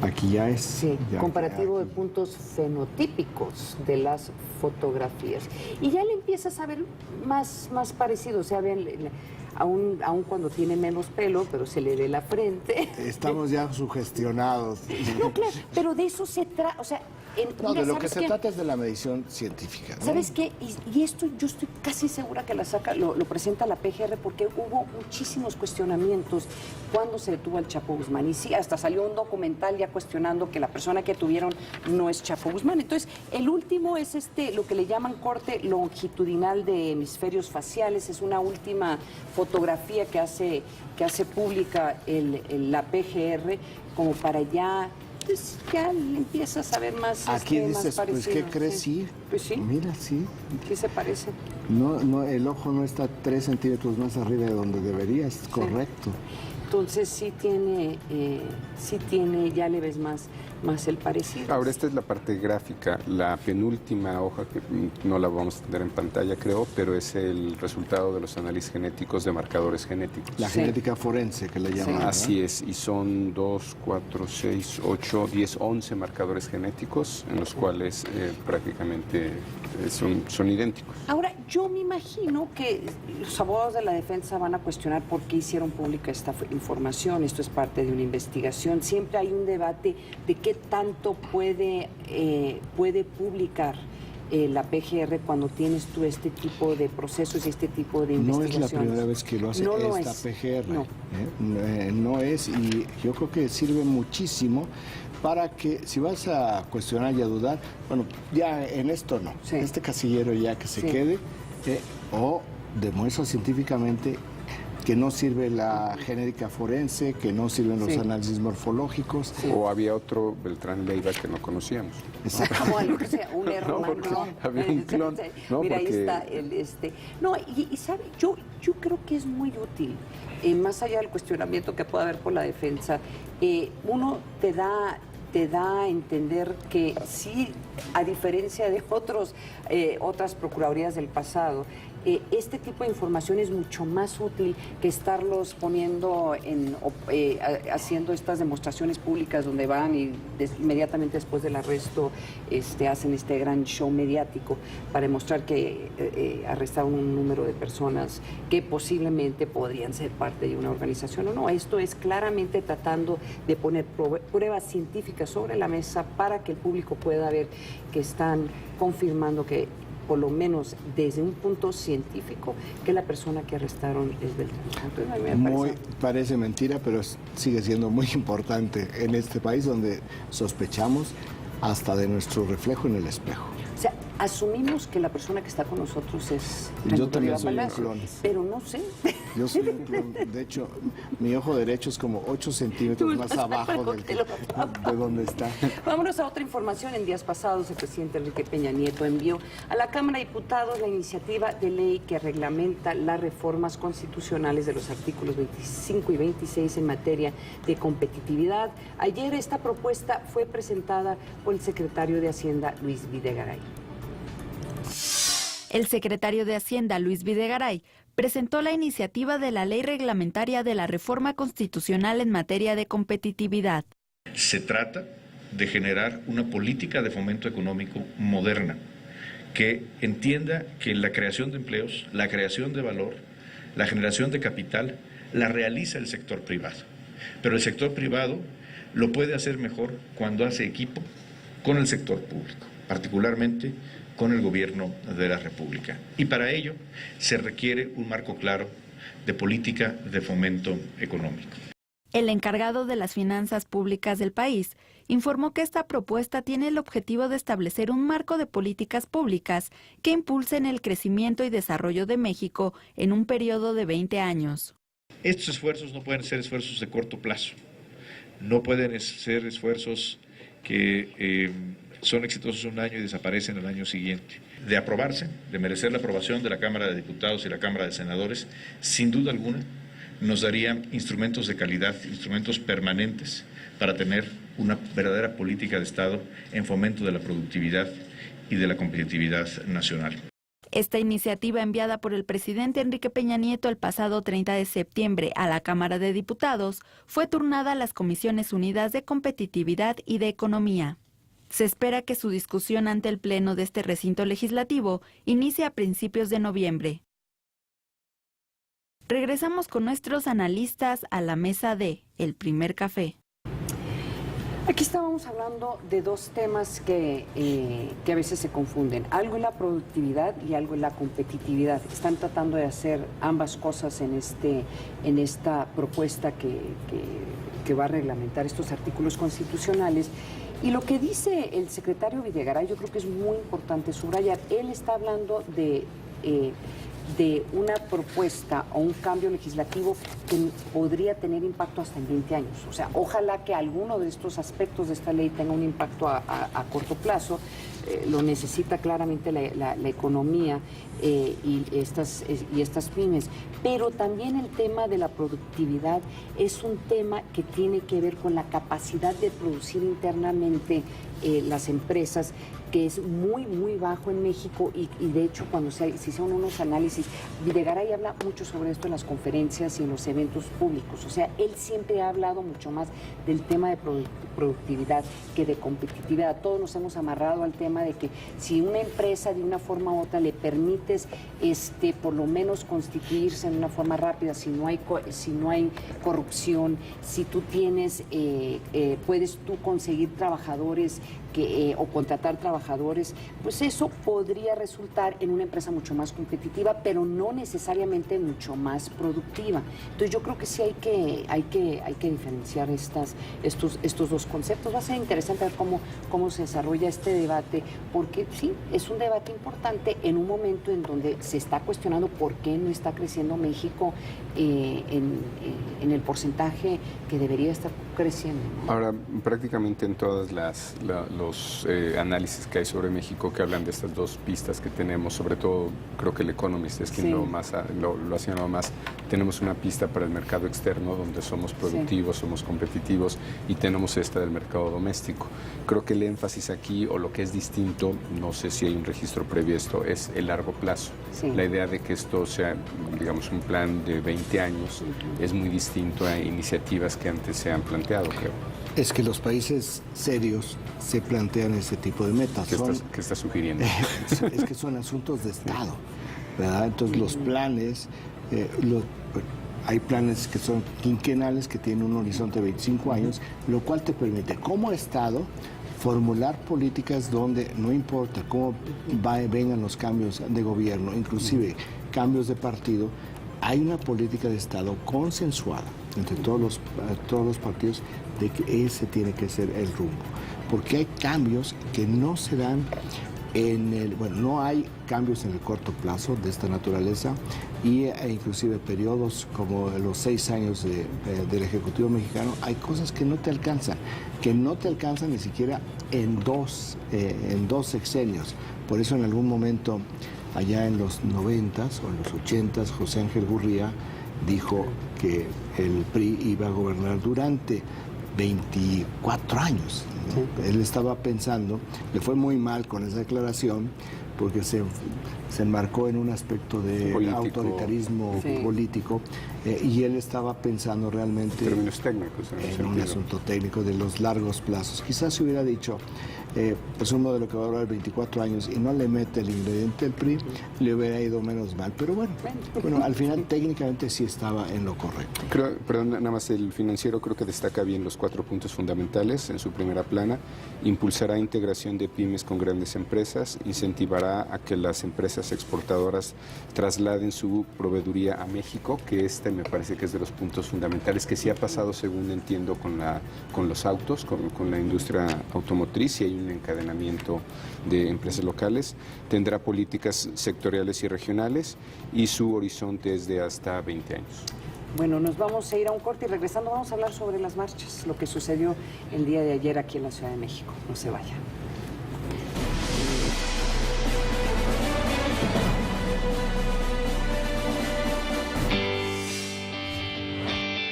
Aquí ya es... Sí, comparativo de puntos fenotípicos de las fotografías. Y ya le empiezas a ver más parecido, o sea, ven, aún cuando tiene menos pelo, pero se le ve la frente. Estamos ya sugestionados. No, claro, pero de eso se trata, o sea... de lo que se trata es de la medición científica, ¿no? ¿Sabes qué? Y esto yo estoy casi segura que lo presenta la PGR, porque hubo muchísimos cuestionamientos cuando se detuvo al Chapo Guzmán. Y sí, hasta salió un documental ya cuestionando que la persona que tuvieron no es Chapo Guzmán. Entonces, el último es lo que le llaman corte longitudinal de hemisferios faciales. Es una última fotografía que hace pública la PGR, como para ya... Pues ya le empiezas a ver más. Aquí dices, más pues, ¿qué crees? Sí. Pues sí. Mira, sí. ¿Qué se parece? No, el ojo no está 3 centímetros más arriba de donde debería, es correcto. Entonces sí tiene, ya le ves más el parecido. Ahora, esta es la parte gráfica. La penúltima hoja, que no la vamos a tener en pantalla, creo, pero es el resultado de los análisis genéticos de marcadores genéticos. La genética forense, que le llaman. Así es, y son 2, 4, 6, 8, 10, 11 marcadores genéticos, en los cuales prácticamente son idénticos. Ahora, yo me imagino que los abogados de la defensa van a cuestionar por qué hicieron pública esta información. Esto es parte de una investigación. Siempre hay un debate de qué tanto puede publicar la PGR cuando tienes tú este tipo de procesos y este tipo de investigaciones. No es la primera vez que lo hace PGR. No. No es, y yo creo que sirve muchísimo para que, si vas a cuestionar y a dudar, bueno, ya en esto no. Sí. Este casillero ya que se quede, o demuestra científicamente que no sirve la genética forense, que no sirven los análisis morfológicos. Sí. O había otro Beltrán Leiva que no conocíamos. Exacto. Bueno, o sea, un hermano. Había un clon. Mira, ahí está No, y sabe, yo creo que es muy útil, más allá del cuestionamiento que pueda haber por la defensa, uno te da a entender que sí, a diferencia de otras procuradurías del pasado, este tipo de información es mucho más útil que estarlos poniendo haciendo estas demostraciones públicas donde van y inmediatamente después del arresto hacen este gran show mediático para demostrar que arrestaron un número de personas que posiblemente podrían ser parte de una organización o no. Esto es claramente tratando de poner pruebas científicas sobre la mesa para que el público pueda ver que están confirmando que, por lo menos desde un punto científico, que la persona que arrestaron es Beltrán. Parece mentira, pero sigue siendo muy importante en este país donde sospechamos hasta de nuestro reflejo en el espejo. O sea, asumimos que la persona que está con nosotros es Yo también soy un Palacio, clon. pero no sé. Yo soy un clon. De hecho, mi ojo derecho es como 8 centímetros más abajo de donde está. Vámonos a otra información. En días pasados, el presidente Enrique Peña Nieto envió a la Cámara de Diputados la iniciativa de ley que reglamenta las reformas constitucionales de los artículos 25 y 26 en materia de competitividad. Ayer esta propuesta fue presentada por el secretario de Hacienda, Luis Videgaray. El secretario de Hacienda, Luis Videgaray, presentó la iniciativa de la ley reglamentaria de la reforma constitucional en materia de competitividad. Se trata de generar una política de fomento económico moderna que entienda que la creación de empleos, la creación de valor, la generación de capital, la realiza el sector privado. Pero el sector privado lo puede hacer mejor cuando hace equipo con el sector público, particularmente con el gobierno de la República. Y para ello se requiere un marco claro de política de fomento económico. El encargado de las finanzas públicas del país informó que esta propuesta tiene el objetivo de establecer un marco de políticas públicas que impulsen el crecimiento y desarrollo de México en un periodo de 20 años. Estos esfuerzos no pueden ser esfuerzos de corto plazo, no pueden ser esfuerzos que son exitosos un año y desaparecen el año siguiente. De aprobarse, de merecer la aprobación de la Cámara de Diputados y la Cámara de Senadores, sin duda alguna nos daría instrumentos de calidad, instrumentos permanentes para tener una verdadera política de Estado en fomento de la productividad y de la competitividad nacional. Esta iniciativa enviada por el presidente Enrique Peña Nieto el pasado 30 de septiembre a la Cámara de Diputados fue turnada a las Comisiones Unidas de Competitividad y de Economía. Se espera que su discusión ante el Pleno de este recinto legislativo inicie a principios de noviembre. Regresamos con nuestros analistas a la mesa de El Primer Café. Aquí estábamos hablando de dos temas que a veces se confunden. Algo es la productividad y algo es la competitividad. Están tratando de hacer ambas cosas en esta propuesta que va a reglamentar estos artículos constitucionales. Y lo que dice el secretario Videgaray, yo creo que es muy importante subrayar. Él está hablando de una propuesta o un cambio legislativo que podría tener impacto hasta en 20 años. O sea, ojalá que alguno de estos aspectos de esta ley tenga un impacto a corto plazo. Lo necesita claramente la economía y estas pymes. Pero también el tema de la productividad es un tema que tiene que ver con la capacidad de producir internamente las empresas, que es muy, muy bajo en México y de hecho cuando se hicieron unos análisis, Videgaray habla mucho sobre esto en las conferencias y en los eventos públicos. O sea, él siempre ha hablado mucho más del tema de productividad que de competitividad. Todos nos hemos amarrado al tema de que si una empresa de una forma u otra le permites por lo menos constituirse en una forma rápida, si no hay corrupción, si tú tienes, puedes tú conseguir trabajadores o contratar trabajadores, pues eso podría resultar en una empresa mucho más competitiva, pero no necesariamente mucho más productiva. Entonces yo creo que sí hay que diferenciar estos dos conceptos. Va a ser interesante ver cómo se desarrolla este debate, porque sí, es un debate importante en un momento en donde se está cuestionando por qué no está creciendo México en el porcentaje que debería estar creciendo, ¿no? Ahora, prácticamente en todas los análisis que hay sobre México que hablan de estas dos pistas que tenemos, sobre todo creo que el Economist es quien lo ha señalado más, tenemos una pista para el mercado externo donde somos productivos, somos competitivos, y tenemos esta del mercado doméstico. Creo que el énfasis aquí, o lo que es distinto, no sé si hay un registro previo a esto, es el largo plazo. La idea de que esto sea, digamos, un plan de 20 años es muy distinto a iniciativas que antes se han planteado, creo. Es que los países serios se plantean ese tipo de metas. ¿Qué estás sugiriendo? Es que son asuntos de Estado, ¿verdad? Entonces los planes, hay planes que son quinquenales, que tienen un horizonte de 25 años, lo cual te permite como Estado formular políticas donde no importa cómo vengan los cambios de gobierno, inclusive cambios de partido, hay una política de Estado consensuada entre todos los partidos de que ese tiene que ser el rumbo. Porque hay cambios que no se dan no hay cambios en el corto plazo de esta naturaleza e inclusive periodos como los 6 años del Ejecutivo mexicano, hay cosas que no te alcanzan ni siquiera en dos sexenios. Por eso en algún momento, allá en los 90s o en los 80s, José Ángel Gurría dijo que el PRI iba a gobernar durante 24 años. ¿no? Él estaba pensando, le fue muy mal con esa declaración porque se enmarcó en un aspecto de autoritarismo político y él estaba pensando realmente en un asunto técnico de los largos plazos. Quizás se hubiera dicho, pues un modelo que va a durar 24 años y no le mete el ingrediente del PRI, le hubiera ido menos mal. Pero bueno, al final técnicamente sí estaba en lo correcto. Perdón, nada más el Financiero creo que destaca bien los 4 puntos fundamentales en su primera plana. Impulsará integración de pymes con grandes empresas, incentivará a que las empresas exportadoras trasladen su proveeduría a México, que me parece que es de los puntos fundamentales, que sí ha pasado, según entiendo, con los autos, con la industria automotriz, y hay un encadenamiento de empresas locales. Tendrá políticas sectoriales y regionales y su horizonte es de hasta 20 años. Bueno, nos vamos a ir a un corte y regresando vamos a hablar sobre las marchas, lo que sucedió el día de ayer aquí en la Ciudad de México. No se vayan.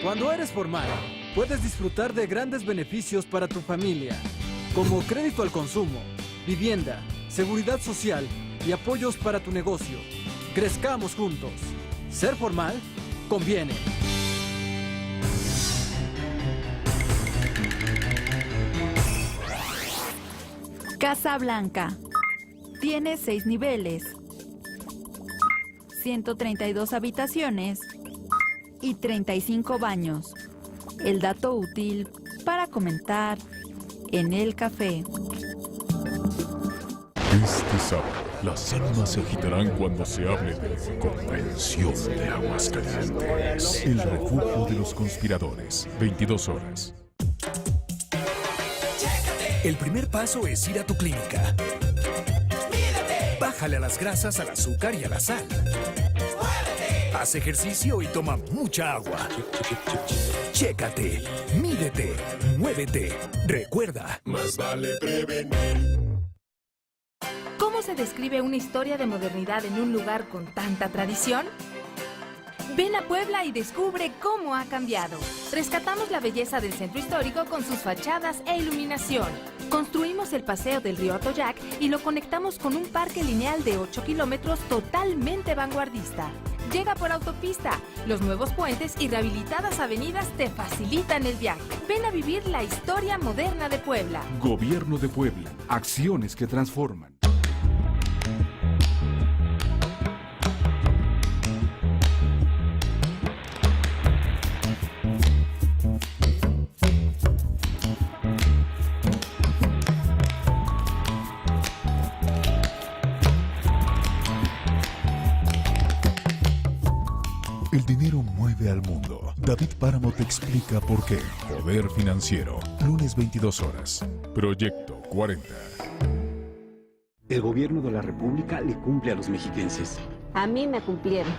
Cuando eres formal, puedes disfrutar de grandes beneficios para tu familia, como crédito al consumo, vivienda, seguridad social y apoyos para tu negocio. Crezcamos juntos. Ser formal conviene. Casa Blanca. Tiene 6 niveles, 132 habitaciones y 35 baños. El dato útil para comentar en el café. Este sábado, las almas se agitarán cuando se hable de Convención de Aguascalientes. El refugio de los conspiradores. 22 horas. El primer paso es ir a tu clínica. Bájale a las grasas, al azúcar y a la sal. Haz ejercicio y toma mucha agua. Chécate, mídete, muévete. Recuerda, más vale prevenir. ¿Cómo se describe una historia de modernidad en un lugar con tanta tradición? Ven a Puebla y descubre cómo ha cambiado. Rescatamos la belleza del centro histórico con sus fachadas e iluminación. Construimos el paseo del río Atoyac y lo conectamos con un parque lineal de 8 kilómetros totalmente vanguardista. Llega por autopista. Los nuevos puentes y rehabilitadas avenidas te facilitan el viaje. Ven a vivir la historia moderna de Puebla. Gobierno de Puebla. Acciones que transforman. El dinero mueve al mundo. David Páramo te explica por qué. Poder Financiero. Lunes 22 horas. Proyecto 40. El gobierno de la República le cumple a los mexiquenses. A mí me cumplieron.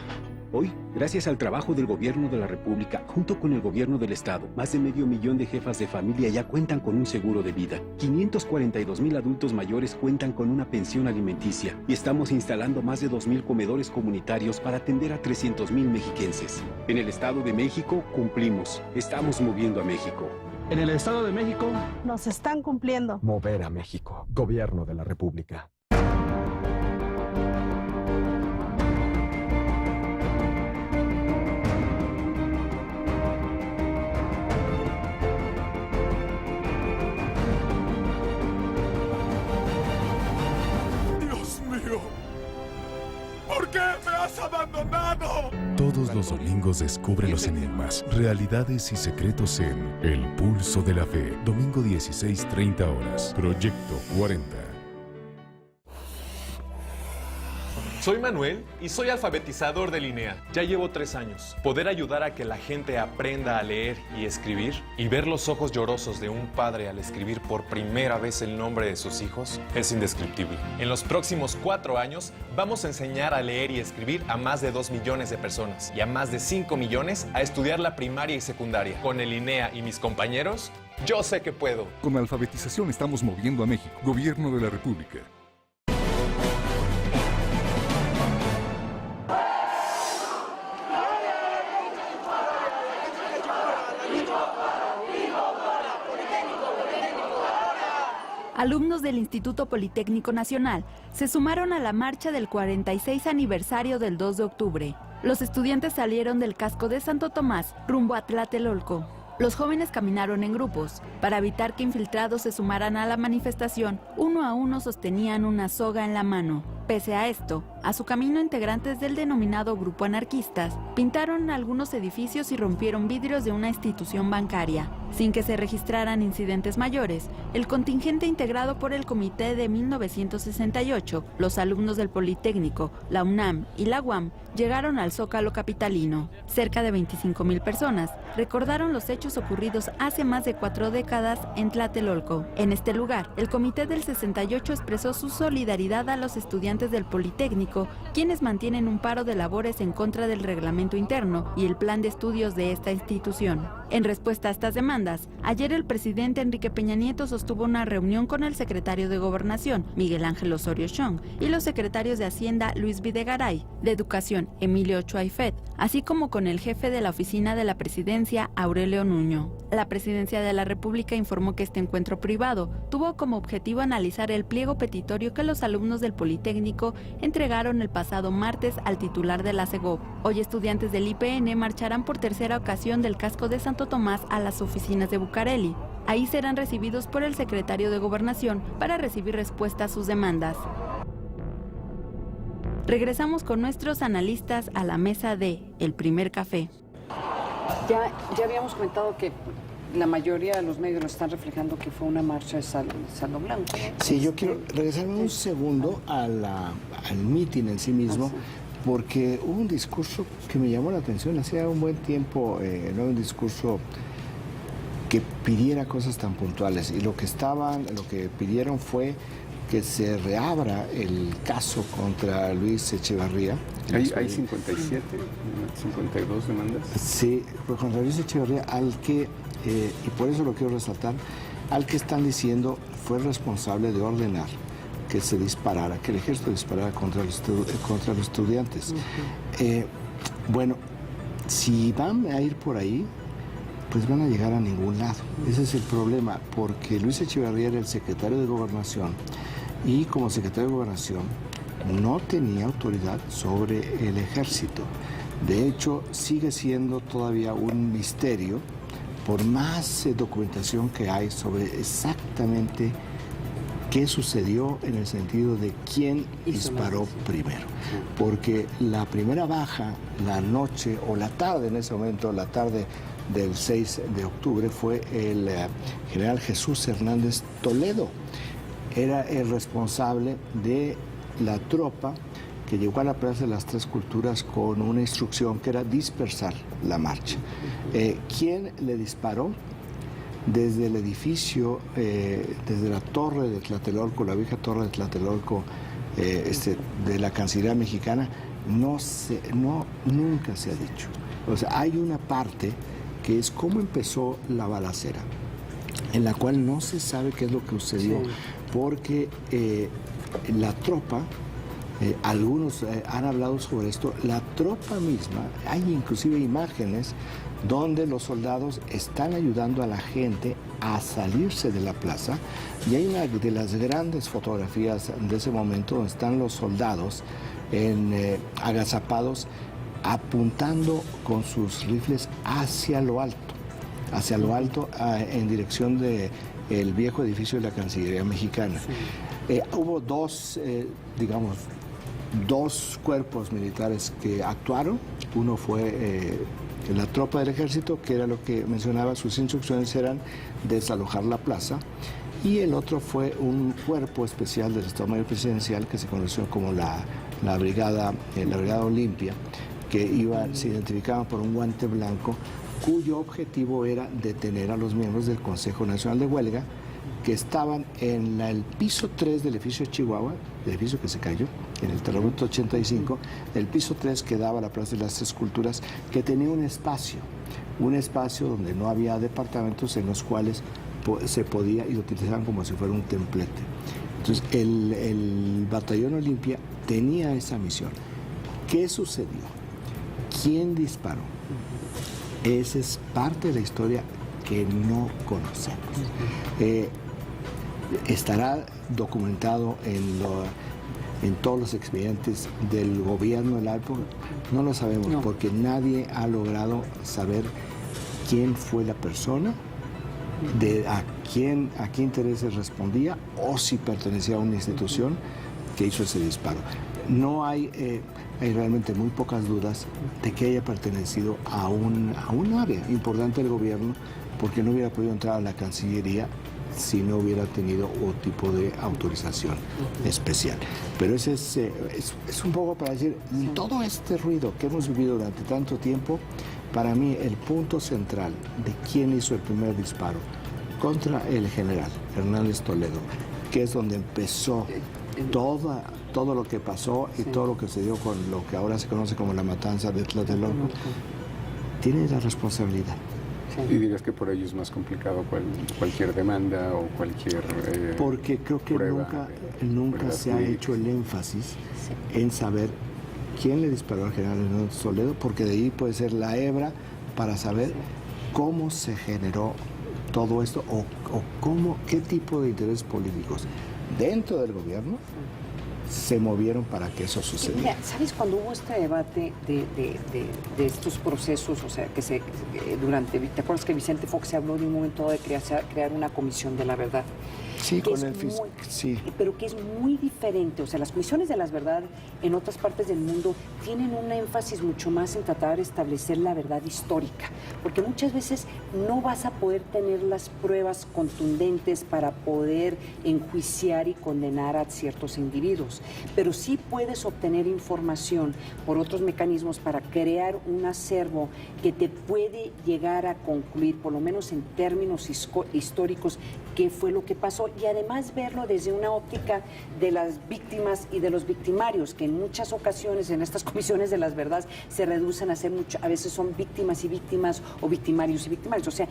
Hoy, gracias al trabajo del gobierno de la República, junto con el gobierno del Estado, más de 500,000 de jefas de familia ya cuentan con un seguro de vida. 542,000 adultos mayores cuentan con una pensión alimenticia. Y estamos instalando más de 2,000 comedores comunitarios para atender a 300,000 mexiquenses. En el Estado de México, cumplimos. Estamos moviendo a México. En el Estado de México, nos están cumpliendo. Mover a México. Gobierno de la República. ¿Por qué me has abandonado? Todos los domingos descubre los enigmas, realidades y secretos en El Pulso de la Fe. Domingo 16:30 horas. Proyecto 40. Soy Manuel y soy alfabetizador de Linea. Ya llevo 3 años. Poder ayudar a que la gente aprenda a leer y escribir y ver los ojos llorosos de un padre al escribir por primera vez el nombre de sus hijos es indescriptible. En los próximos 4 años vamos a enseñar a leer y escribir a más de 2 millones de personas y a más de 5 millones a estudiar la primaria y secundaria. Con el Linea y mis compañeros, yo sé que puedo. Con la alfabetización estamos moviendo a México. Gobierno de la República. Alumnos del Instituto Politécnico Nacional se sumaron a la marcha del 46 aniversario del 2 de octubre. Los estudiantes salieron del casco de Santo Tomás rumbo a Tlatelolco. Los jóvenes caminaron en grupos. Para evitar que infiltrados se sumaran a la manifestación, uno a uno sostenían una soga en la mano. Pese a esto, a su camino integrantes del denominado grupo anarquistas pintaron algunos edificios y rompieron vidrios de una institución bancaria. Sin que se registraran incidentes mayores, el contingente integrado por el Comité de 1968, los alumnos del Politécnico, la UNAM y la UAM llegaron al Zócalo capitalino. Cerca de 25,000 personas recordaron los hechos ocurridos hace más de 4 décadas en Tlatelolco. En este lugar, el Comité del 68 expresó su solidaridad a los estudiantes del Politécnico, quienes mantienen un paro de labores en contra del reglamento interno y el plan de estudios de esta institución. En respuesta a estas demandas, ayer el presidente Enrique Peña Nieto sostuvo una reunión con el secretario de Gobernación, Miguel Ángel Osorio Chong, y los secretarios de Hacienda, Luis Videgaray, de Educación, Emilio Ochoa Ifet, así como con el jefe de la oficina de la presidencia, Aurelio Nuño. La presidencia de la República informó que este encuentro privado tuvo como objetivo analizar el pliego petitorio que los alumnos del Politécnico entregaron el pasado martes al titular de la SEGOV. Hoy estudiantes del IPN marcharán por tercera ocasión del casco de Santo Tomás a las oficinas de Bucareli. Ahí serán recibidos por el secretario de Gobernación para recibir respuesta a sus demandas. Regresamos con nuestros analistas a la mesa de El Primer Café. Ya habíamos comentado que la mayoría de los medios lo están reflejando que fue una marcha de Saldo Blanco. Sí, yo quiero regresarme un segundo al mitin en sí mismo, porque hubo un discurso que me llamó la atención. Hacía un buen tiempo no un discurso que pidiera cosas tan puntuales, y lo que pidieron fue que se reabra el caso contra Luis Echevarría. Hay 57, 52 demandas. Sí, contra Luis Echevarría, al que, y por eso lo quiero resaltar, al que están diciendo fue responsable de ordenar que se disparara, que el ejército disparara contra los estudiantes. Bueno, si van a ir por ahí, pues van a llegar a ningún lado. Ese es el problema, porque Luis Echevarría era el secretario de Gobernación, y como secretario de Gobernación no tenía autoridad sobre el ejército. De hecho, sigue siendo todavía un misterio, por más documentación que hay sobre exactamente qué sucedió en el sentido de quién disparó primero. Porque la primera baja, la noche o la tarde, en ese momento, la tarde del 6 de octubre, fue el general Jesús Hernández Toledo. Era el responsable de la tropa que llegó a la Plaza de las Tres Culturas con una instrucción que era dispersar la marcha. ¿Quién le disparó? Desde el edificio, desde la torre de Tlatelolco, la vieja torre de Tlatelolco, de la Cancillería mexicana, nunca se ha dicho. O sea, hay una parte que es cómo empezó la balacera, en la cual no se sabe qué es lo que sucedió, porque la tropa, algunos han hablado sobre esto, la tropa misma, hay inclusive imágenes donde los soldados están ayudando a la gente a salirse de la plaza, y hay una de las grandes fotografías de ese momento donde están los soldados agazapados, apuntando con sus rifles hacia lo alto, en dirección del viejo edificio de la Cancillería mexicana. Hubo dos cuerpos militares que actuaron. Uno fue la tropa del ejército, que era lo que mencionaba, sus instrucciones eran desalojar la plaza, y el otro fue un cuerpo especial del Estado Mayor Presidencial que se conoció como la Brigada Olimpia, que se identificaba por un guante blanco cuyo objetivo era detener a los miembros del Consejo Nacional de Huelga que estaban en el piso 3 del edificio Chihuahua, el edificio que se cayó en el terremoto 85, el piso 3 que daba a la Plaza de las Tres Culturas, que tenía un espacio donde no había departamentos en los cuales se podía y lo utilizaban como si fuera un templete. Entonces el Batallón Olimpia tenía esa misión. ¿Qué sucedió? ¿Quién disparó? Esa es parte de la historia que no conocemos. Estará documentado en todos los expedientes del gobierno de la época. No lo sabemos porque nadie ha logrado saber quién fue la persona, a qué intereses respondía o si pertenecía a una institución que hizo ese disparo. No hay realmente muy pocas dudas de que haya pertenecido a un área importante del gobierno, porque no hubiera podido entrar a la Cancillería si no hubiera tenido otro tipo de autorización especial. Pero ese es un poco para decir, todo este ruido que hemos vivido durante tanto tiempo, para mí el punto central de quién hizo el primer disparo contra el general Hernández Toledo, que es donde empezó todo lo que pasó y todo lo que se dio con lo que ahora se conoce como la matanza de Tlatelolco, tiene la responsabilidad. ¿Y dirías que por ello es más complicado cualquier demanda o cualquier porque creo que nunca se ha hecho el énfasis en saber quién le disparó al general Hernández Toledo, porque de ahí puede ser la hebra para saber cómo se generó todo esto o qué tipo de intereses políticos dentro del gobierno se movieron para que eso sucediera. Mira, ¿sabes? Cuando hubo este debate de estos procesos, o sea, ¿te acuerdas que Vicente Fox se habló de un momento de crear una comisión de la verdad? Sí, con el sí. Pero que es muy diferente, o sea, las comisiones de la verdad en otras partes del mundo tienen un énfasis mucho más en tratar de establecer la verdad histórica, porque muchas veces no vas a poder tener las pruebas contundentes para poder enjuiciar y condenar a ciertos individuos, pero sí puedes obtener información por otros mecanismos para crear un acervo que te puede llegar a concluir, por lo menos en términos históricos, qué fue lo que pasó, y además verlo desde una óptica de las víctimas y de los victimarios, que en muchas ocasiones en estas comisiones de las verdades se reducen a ser a veces son víctimas y víctimas o victimarios y victimarios. O sea,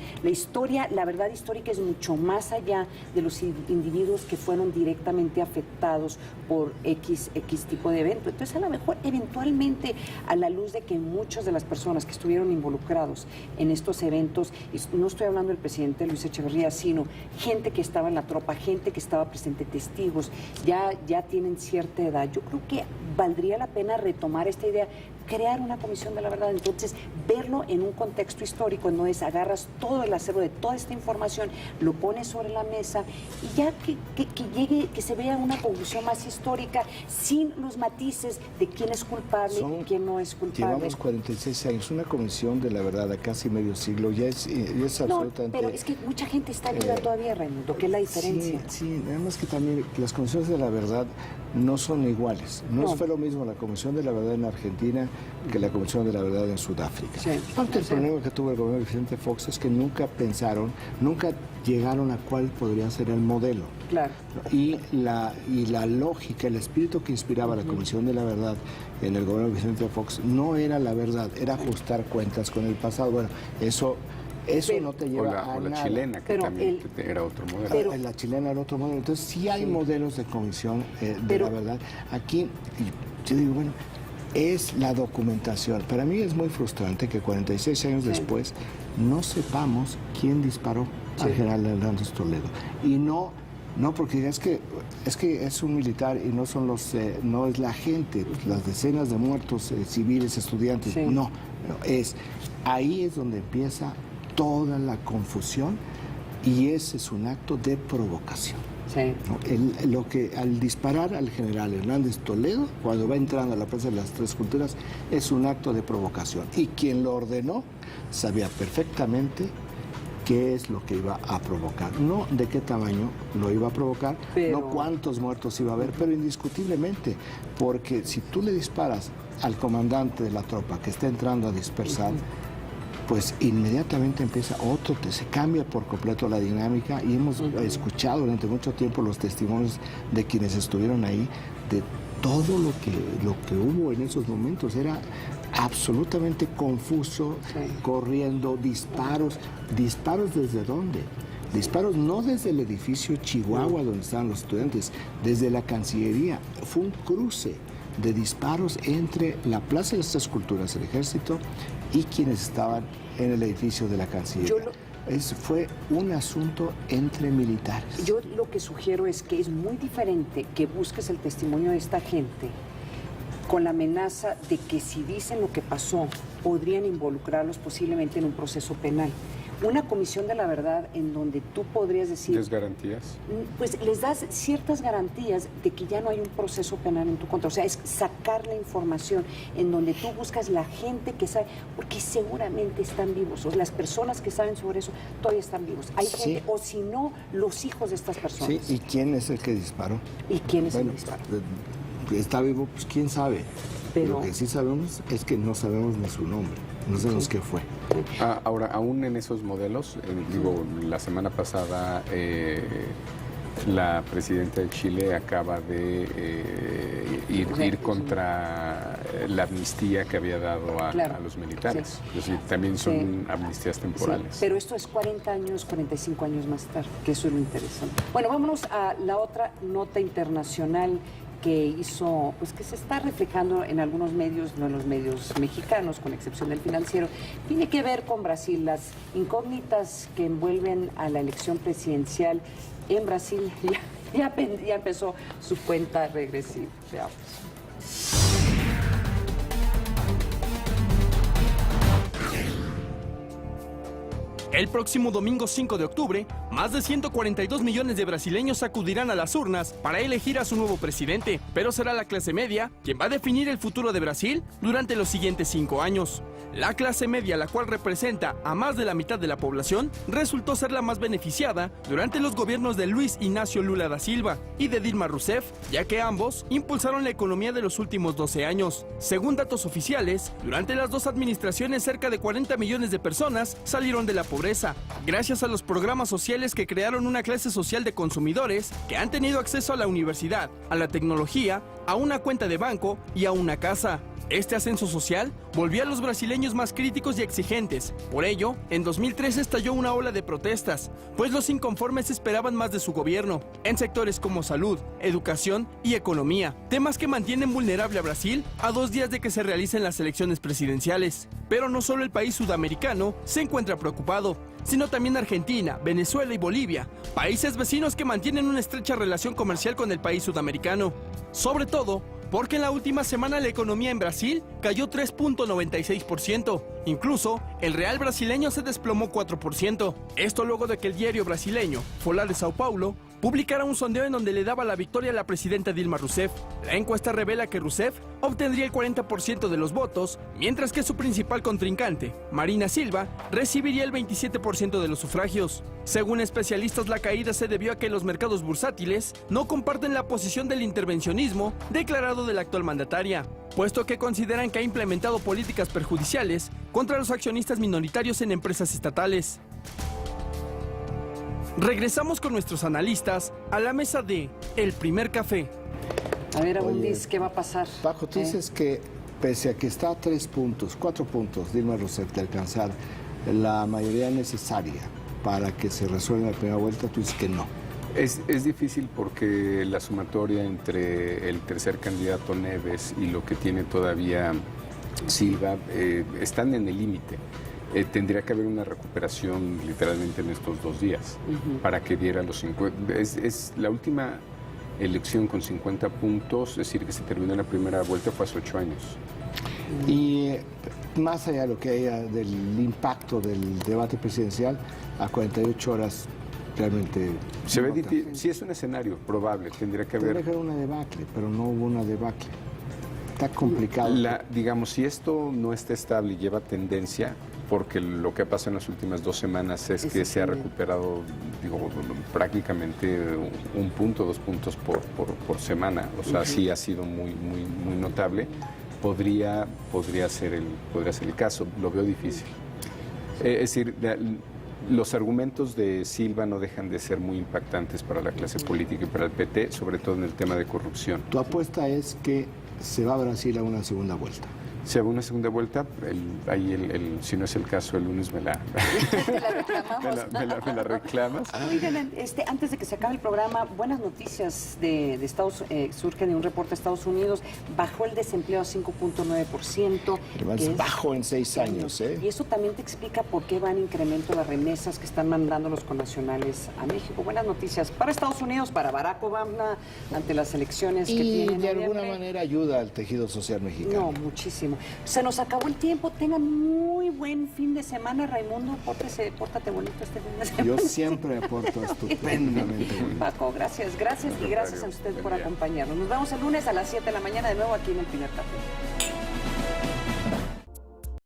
la verdad histórica es mucho más allá de los individuos que fueron directamente afectados por X tipo de evento. Entonces, a lo mejor, eventualmente, a la luz de que muchas de las personas que estuvieron involucrados en estos eventos, no estoy hablando del presidente Luis Echeverría, sino gente que estaba en la tropa, gente que estaba presente, testigos, ya tienen cierta edad. Yo creo que valdría la pena retomar esta idea, crear una comisión de la verdad, entonces verlo en un contexto histórico, en donde agarras todo el acervo de toda esta información, lo pones sobre la mesa y ya que se vea una conclusión más histórica, sin los matices de quién es culpable y quién no es culpable. Llevamos 46 años, una comisión de la verdad a casi medio siglo, ya es absolutamente... Pero es que mucha gente está viva todavía, Raimundo, ¿qué es la diferencia? Sí, nada más que también las comisiones de la verdad no son iguales. No fue lo mismo la Comisión de la Verdad en Argentina que la Comisión de la Verdad en Sudáfrica. Parte del problema que tuvo el gobierno de Vicente Fox es que nunca llegaron a cuál podría ser el modelo. Claro. Y la lógica, el espíritu que inspiraba la Comisión de la Verdad en el gobierno de Vicente Fox no era la verdad, era ajustar cuentas con el pasado. Bueno, eso no te lleva a nada. O la chilena, que también era otro modelo. La chilena era otro modelo. Entonces, sí hay modelos de comisión de la verdad. Aquí, yo digo, bueno, es la documentación. Para mí es muy frustrante que 46 años después no sepamos quién disparó al general Hernández Toledo. Y no porque es que es un militar y no son no es la gente, las decenas de muertos civiles, estudiantes. No, ahí es donde empieza toda la confusión y ese es un acto de provocación. Sí. ¿No? Al disparar al general Hernández Toledo, cuando va entrando a la Plaza de las Tres Culturas, es un acto de provocación. Y quien lo ordenó sabía perfectamente qué es lo que iba a provocar. No de qué tamaño lo iba a provocar, no cuántos muertos iba a haber, pero indiscutiblemente, porque si tú le disparas al comandante de la tropa que está entrando a dispersar, pues inmediatamente empieza otro, se cambia por completo la dinámica, y hemos escuchado durante mucho tiempo los testimonios de quienes estuvieron ahí, de todo lo que hubo en esos momentos. Era absolutamente confuso, corriendo, disparos ¿desde dónde? Disparos no desde el edificio Chihuahua donde estaban los estudiantes, desde la Cancillería. Fue un cruce de disparos entre la Plaza de las Tres Culturas, el Ejército, y quienes estaban en el edificio de la Cancillería. Fue un asunto entre militares. Yo lo que sugiero es que es muy diferente que busques el testimonio de esta gente con la amenaza de que si dicen lo que pasó, podrían involucrarlos posiblemente en un proceso penal. Una comisión de la verdad en donde tú podrías decir... ¿Les garantías? Pues les das ciertas garantías de que ya no hay un proceso penal en tu contra. O sea, es sacar la información en donde tú buscas la gente que sabe, porque seguramente están vivos. O sea, las personas que saben sobre eso todavía están vivos. Hay gente, o si no, los hijos de estas personas. Sí, ¿y quién es el que disparó? ¿Y quién es el que disparó? Está vivo, pues quién sabe. Pero lo que sí sabemos es que no sabemos ni su nombre, no sabemos qué fue. Ahora, aún en esos modelos, la semana pasada la presidenta de Chile acaba de ir contra la amnistía que había dado a los militares. Es decir, también son amnistías temporales. Pero esto es 40 años, 45 años más tarde, que eso es lo interesante. Bueno, vámonos a la otra nota internacional que hizo, pues que se está reflejando en algunos medios, no en los medios mexicanos, con excepción del Financiero, tiene que ver con Brasil, las incógnitas que envuelven a la elección presidencial en Brasil. Ya empezó su cuenta regresiva. Veamos. El próximo domingo 5 de octubre, más de 142 millones de brasileños acudirán a las urnas para elegir a su nuevo presidente, pero será la clase media quien va a definir el futuro de Brasil durante los siguientes 5 años. La clase media, la cual representa a más de la mitad de la población, resultó ser la más beneficiada durante los gobiernos de Luis Inácio Lula da Silva y de Dilma Rousseff, ya que ambos impulsaron la economía de los últimos 12 años. Según datos oficiales, durante las dos administraciones cerca de 40 millones de personas salieron de la pobreza, gracias a los programas sociales que crearon una clase social de consumidores que han tenido acceso a la universidad, a la tecnología, a una cuenta de banco y a una casa. Este ascenso social volvió a los brasileños más críticos y exigentes. Por ello, en 2013 estalló una ola de protestas, pues los inconformes esperaban más de su gobierno, en sectores como salud, educación y economía, temas que mantienen vulnerable a Brasil a 2 días de que se realicen las elecciones presidenciales. Pero no solo el país sudamericano se encuentra preocupado, sino también Argentina, Venezuela y Bolivia, países vecinos que mantienen una estrecha relación comercial con el país sudamericano. Sobre todo, porque en la última semana la economía en Brasil cayó 3.96%. Incluso, el real brasileño se desplomó 4%. Esto luego de que el diario brasileño, Folha de Sao Paulo, publicara un sondeo en donde le daba la victoria a la presidenta Dilma Rousseff. La encuesta revela que Rousseff obtendría el 40% de los votos, mientras que su principal contrincante, Marina Silva, recibiría el 27% de los sufragios. Según especialistas, la caída se debió a que los mercados bursátiles no comparten la posición del intervencionismo declarado de la actual mandataria, puesto que consideran que ha implementado políticas perjudiciales contra los accionistas minoritarios en empresas estatales. Regresamos con nuestros analistas a la mesa de El Primer Café. A ver, Abundis, ¿qué va a pasar? Paco, tú dices que pese a que está a 4 puntos Dilma Rousseff de alcanzar la mayoría necesaria para que se resuelva la primera vuelta, tú dices que no. Es difícil porque la sumatoria entre el tercer candidato Neves y lo que tiene todavía Silva están en el límite. Tendría que haber una recuperación literalmente en estos 2 días para que diera los 50. Es la última elección con 50 puntos, es decir, que se terminó la primera vuelta fue hace 8 años. Y más allá de lo que haya del impacto del debate presidencial, a 48 horas realmente... Se ve difícil, sí es un escenario probable, tendría que haber una debacle, pero no hubo una debacle. Está complicado. Digamos, si esto no está estable y lleva tendencia, porque lo que ha pasado en las últimas 2 semanas es que se ha recuperado, prácticamente 1 punto, 2 puntos por semana. O sea, sí ha sido muy notable. Podría ser el caso. Lo veo difícil. Es decir, los argumentos de Silva no dejan de ser muy impactantes para la clase política y para el PT, sobre todo en el tema de corrupción. Tu apuesta es que se va a Brasil a una segunda vuelta. Si hago una segunda vuelta, si no es el caso, el lunes me la reclamas. Oigan, antes de que se acabe el programa, buenas noticias de Estados surge de un reporte de Estados Unidos. Bajó el desempleo a 5.9%. Es bajo en 6 años, ¿eh? Y eso también te explica por qué van en incremento las remesas que están mandando los connacionales a México. Buenas noticias para Estados Unidos, para Barack Obama, ante las elecciones que tienen. Y de alguna manera ayuda al tejido social mexicano. No, muchísimo. Se nos acabó el tiempo. Tengan muy buen fin de semana, Raimundo. Pórtate bonito este fin de semana. Yo siempre aporto estupendamente. Paco, gracias y gracias a usted por acompañarnos. Nos vemos el lunes a las 7 de la mañana de nuevo aquí en El Primer Café.